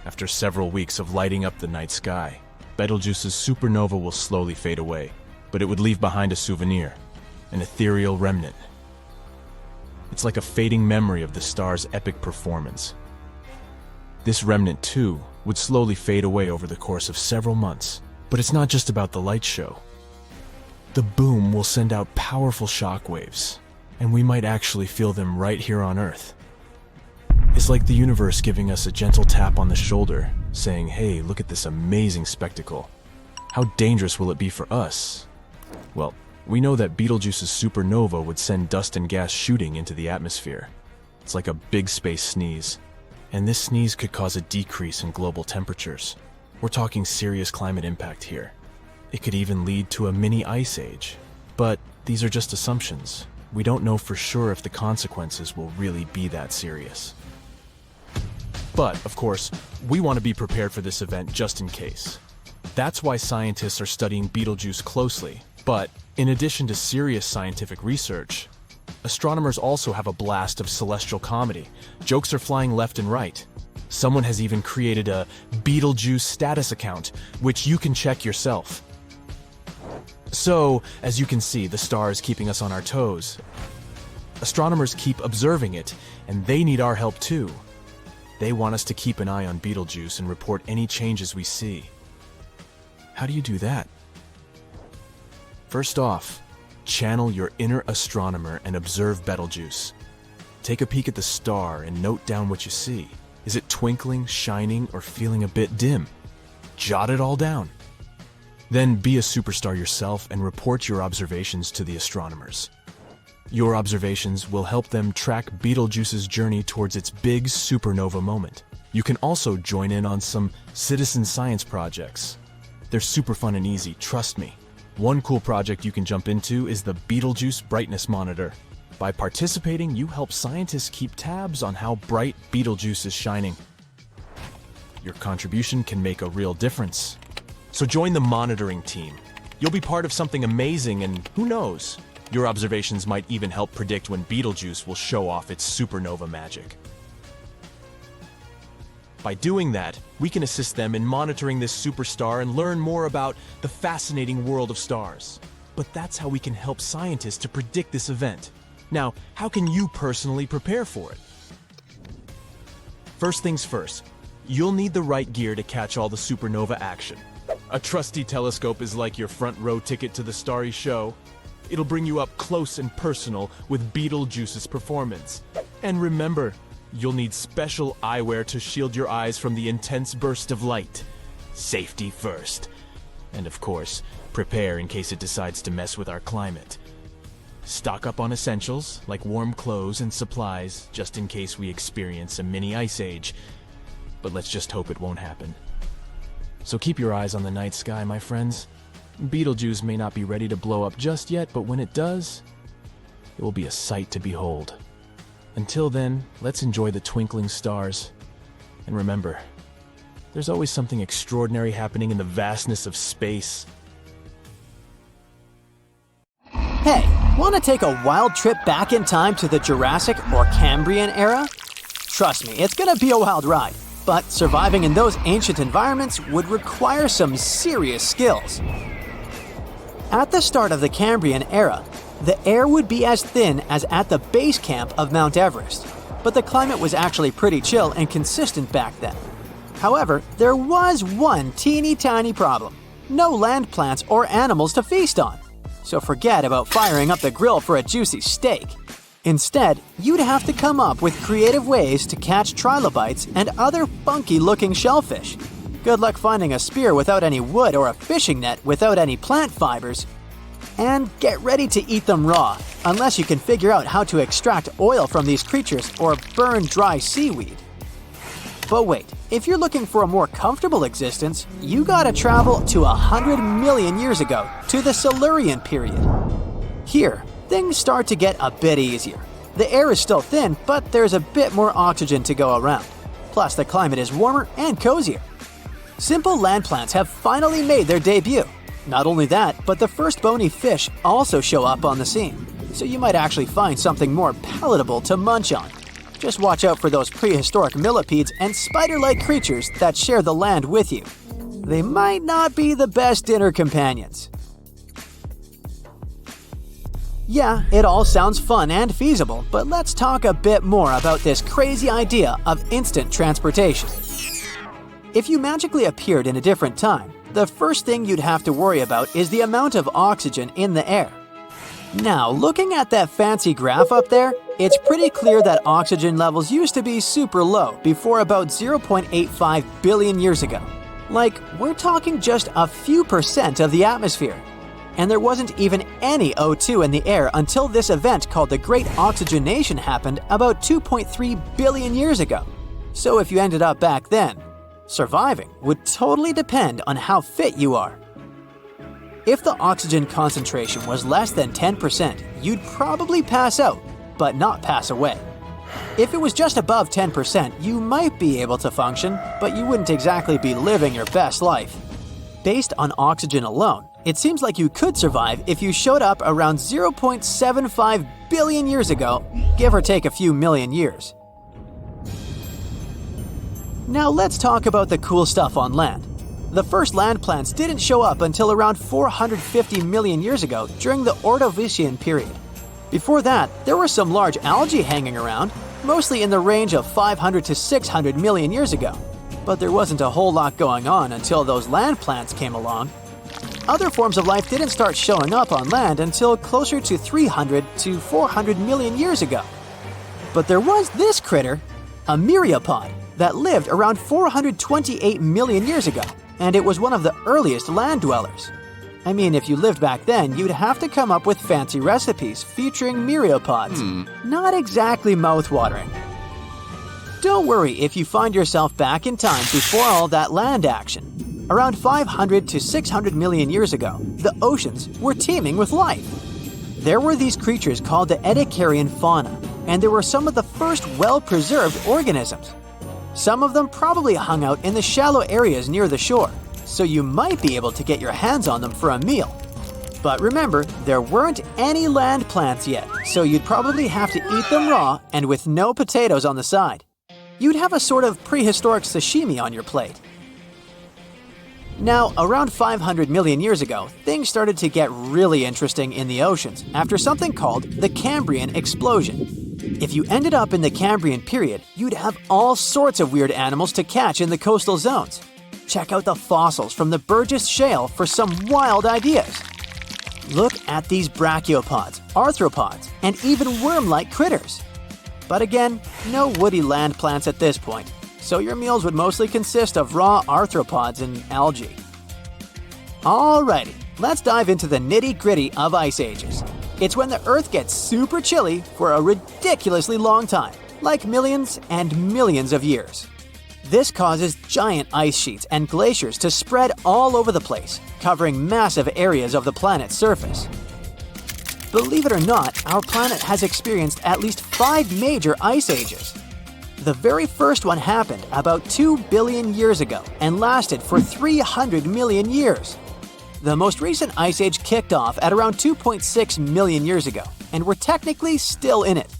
[SPEAKER 4] After several weeks of lighting up the night sky, Betelgeuse's supernova will slowly fade away, but it would leave behind a souvenir, an ethereal remnant. It's like a fading memory of the star's epic performance. This remnant, too, would slowly fade away over the course of several months. But it's not just about the light show. The boom will send out powerful shockwaves, and we might actually feel them right here on Earth. It's like the universe giving us a gentle tap on the shoulder, saying, hey, look at this amazing spectacle. How dangerous will it be for us? Well, we know that Betelgeuse's supernova would send dust and gas shooting into the atmosphere. It's like a big space sneeze. And this sneeze could cause a decrease in global temperatures. We're talking serious climate impact here. It could even lead to a mini ice age. But these are just assumptions. We don't know for sure if the consequences will really be that serious. But, of course, we want to be prepared for this event just in case. That's why scientists are studying Betelgeuse closely. But, in addition to serious scientific research, astronomers also have a blast of celestial comedy. Jokes are flying left and right. Someone has even created a Betelgeuse status account, which you can check yourself. So, as you can see, the star is keeping us on our toes. Astronomers keep observing it, and they need our help too. They want us to keep an eye on Betelgeuse and report any changes we see. How do you do that? First off, channel your inner astronomer and observe Betelgeuse. Take a peek at the star and note down what you see. Is it twinkling, shining, or feeling a bit dim? Jot it all down. Then be a superstar yourself and report your observations to the astronomers. Your observations will help them track Betelgeuse's journey towards its big supernova moment. You can also join in on some citizen science projects. They're super fun and easy, trust me. One cool project you can jump into is the Betelgeuse Brightness Monitor. By participating, you help scientists keep tabs on how bright Betelgeuse is shining. Your contribution can make a real difference. So join the monitoring team. You'll be part of something amazing, and who knows? Your observations might even help predict when Betelgeuse will show off its supernova magic. By doing that, we can assist them in monitoring this superstar and learn more about the fascinating world of stars. But that's how we can help scientists to predict this event. Now, how can you personally prepare for it? First things first, you'll need the right gear to catch all the supernova action. A trusty telescope is like your front row ticket to the starry show. It'll bring you up close and personal with Betelgeuse's performance. And remember, you'll need special eyewear to shield your eyes from the intense burst of light. Safety first. And of course, prepare in case it decides to mess with our climate. Stock up on essentials, like warm clothes and supplies, just in case we experience a mini ice age. But let's just hope it won't happen. So keep your eyes on the night sky, my friends. Betelgeuse may not be ready to blow up just yet, but when it does, it will be a sight to behold. Until then, let's enjoy the twinkling stars. And remember, there's always something extraordinary happening in the vastness of space.
[SPEAKER 1] Hey, want to take a wild trip back in time to the Jurassic or Cambrian era? Trust me, it's gonna be a wild ride, but surviving in those ancient environments would require some serious skills. At the start of the Cambrian era, the air would be as thin as at the base camp of Mount Everest, but the climate was actually pretty chill and consistent back then. However, there was one teeny tiny problem: no land plants or animals to feast on. So forget about firing up the grill for a juicy steak. Instead, you'd have to come up with creative ways to catch trilobites and other funky-looking shellfish. Good luck finding a spear without any wood or a fishing net without any plant fibers. And get ready to eat them raw, unless you can figure out how to extract oil from these creatures or burn dry seaweed. But wait, if you're looking for a more comfortable existence, you gotta travel to 100 million years ago, to the Silurian period. Here, things start to get a bit easier. The air is still thin, but there's a bit more oxygen to go around. Plus, the climate is warmer and cozier. Simple land plants have finally made their debut. Not only that, but the first bony fish also show up on the scene, so you might actually find something more palatable to munch on. Just watch out for those prehistoric millipedes and spider-like creatures that share the land with you. They might not be the best dinner companions. Yeah, it all sounds fun and feasible, but let's talk a bit more about this crazy idea of instant transportation. If you magically appeared in a different time, the first thing you'd have to worry about is the amount of oxygen in the air. Now, looking at that fancy graph up there, it's pretty clear that oxygen levels used to be super low before about 0.85 billion years ago. Like, we're talking just a few % of the atmosphere. And there wasn't even any O2 in the air until this event called the Great Oxygenation happened about 2.3 billion years ago. So if you ended up back then, surviving would totally depend on how fit you are. If the oxygen concentration was less than 10%, you'd probably pass out, but not pass away. If it was just above 10%, you might be able to function, but you wouldn't exactly be living your best life. Based on oxygen alone, it seems like you could survive if you showed up around 0.75 billion years ago, give or take a few million years. Now let's talk about the cool stuff on land. The first land plants didn't show up until around 450 million years ago during the Ordovician period. Before that, there were some large algae hanging around, mostly in the range of 500 to 600 million years ago. But there wasn't a whole lot going on until those land plants came along. Other forms of life didn't start showing up on land until closer to 300 to 400 million years ago. But there was this critter, a myriapod, that lived around 428 million years ago, and it was one of the earliest land dwellers. I mean, if you lived back then, you'd have to come up with fancy recipes featuring myriapods. Not exactly mouth-watering. Don't worry if you find yourself back in time before all that land action. Around 500 to 600 million years ago, the oceans were teeming with life. There were these creatures called the Ediacaran fauna, and they were some of the first well-preserved organisms. Some of them probably hung out in the shallow areas near the shore, so you might be able to get your hands on them for a meal. But remember, there weren't any land plants yet, so you'd probably have to eat them raw and with no potatoes on the side. You'd have a sort of prehistoric sashimi on your plate. Now, around 500 million years ago, things started to get really interesting in the oceans after something called the Cambrian explosion. If you ended up in the Cambrian period, you'd have all sorts of weird animals to catch in the coastal zones. Check out the fossils from the Burgess Shale for some wild ideas. Look at these brachiopods, arthropods, and even worm-like critters. But again, no woody land plants at this point, so your meals would mostly consist of raw arthropods and algae. Alrighty, let's dive into the nitty-gritty of ice ages. It's when the Earth gets super chilly for a ridiculously long time, like millions and millions of years. This causes giant ice sheets and glaciers to spread all over the place, covering massive areas of the planet's surface. Believe it or not, our planet has experienced at least 5 major ice ages. The very first one happened about 2 billion years ago and lasted for 300 million years. The most recent ice age kicked off at around 2.6 million years ago, and we're technically still in it.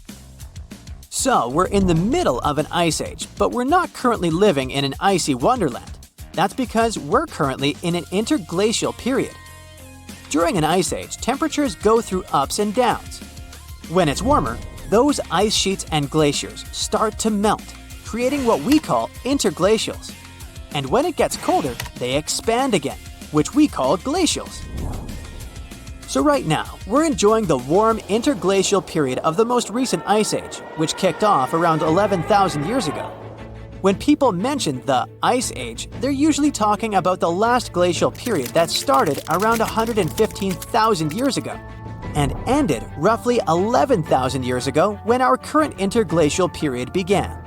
[SPEAKER 1] So, we're in the middle of an ice age, but we're not currently living in an icy wonderland. That's because we're currently in an interglacial period. During an ice age, temperatures go through ups and downs. When it's warmer, those ice sheets and glaciers start to melt, creating what we call interglacials. And when it gets colder, they expand again, which we call glacials. So right now, we're enjoying the warm interglacial period of the most recent ice age, which kicked off around 11,000 years ago. When people mention the Ice Age, they're usually talking about the last glacial period that started around 115,000 years ago and ended roughly 11,000 years ago when our current interglacial period began.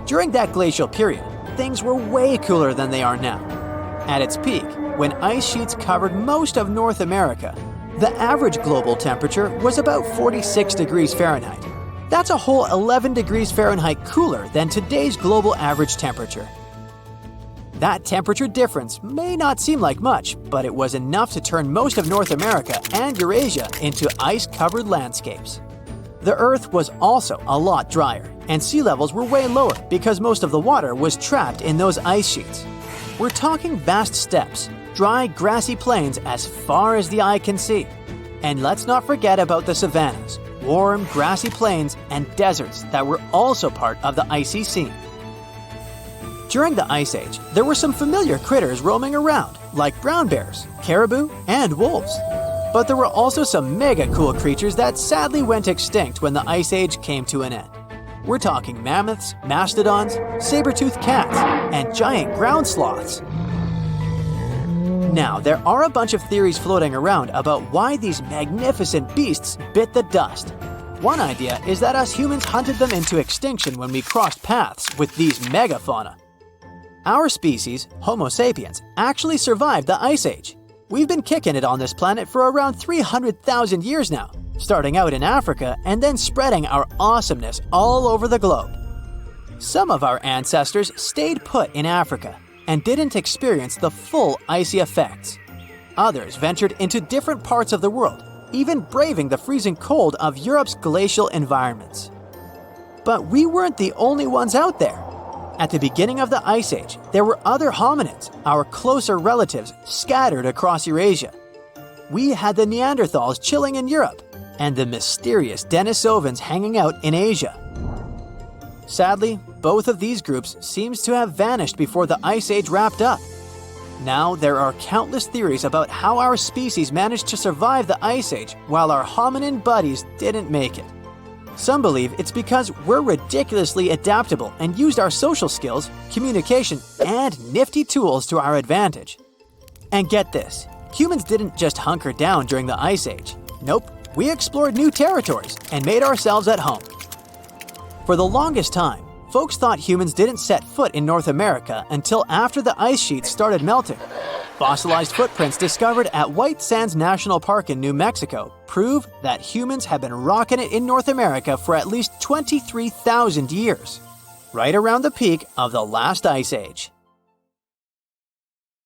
[SPEAKER 1] During that glacial period, things were way cooler than they are now. At its peak, when ice sheets covered most of North America, the average global temperature was about 46 degrees Fahrenheit. That's a whole 11 degrees Fahrenheit cooler than today's global average temperature. That temperature difference may not seem like much, but it was enough to turn most of North America and Eurasia into ice-covered landscapes. The Earth was also a lot drier, and sea levels were way lower because most of the water was trapped in those ice sheets. We're talking vast steppes, dry, grassy plains as far as the eye can see. And let's not forget about the savannas, warm, grassy plains, and deserts that were also part of the icy scene. During the Ice Age, there were some familiar critters roaming around, like brown bears, caribou, and wolves. But there were also some mega cool creatures that sadly went extinct when the Ice Age came to an end. We're talking mammoths, mastodons, saber-toothed cats, and giant ground sloths. Now, there are a bunch of theories floating around about why these magnificent beasts bit the dust. One idea is that us humans hunted them into extinction when we crossed paths with these megafauna. Our species, Homo sapiens, actually survived the Ice Age. We've been kicking it on this planet for around 300,000 years now, starting out in Africa and then spreading our awesomeness all over the globe. Some of our ancestors stayed put in Africa and didn't experience the full icy effects. Others ventured into different parts of the world, even braving the freezing cold of Europe's glacial environments. But we weren't the only ones out there. At the beginning of the Ice Age, there were other hominids, our closer relatives, scattered across Eurasia. We had the Neanderthals chilling in Europe, and the mysterious Denisovans hanging out in Asia. Sadly, both of these groups seems to have vanished before the Ice Age wrapped up. Now, there are countless theories about how our species managed to survive the Ice Age while our hominin buddies didn't make it. Some believe it's because we're ridiculously adaptable and used our social skills, communication, and nifty tools to our advantage. And get this, humans didn't just hunker down during the Ice Age. Nope, we explored new territories and made ourselves at home. For the longest time, folks thought humans didn't set foot in North America until after the ice sheets started melting. Fossilized footprints discovered at White Sands National Park in New Mexico prove that humans have been rocking it in North America for at least 23,000 years, right around the peak of the last Ice Age.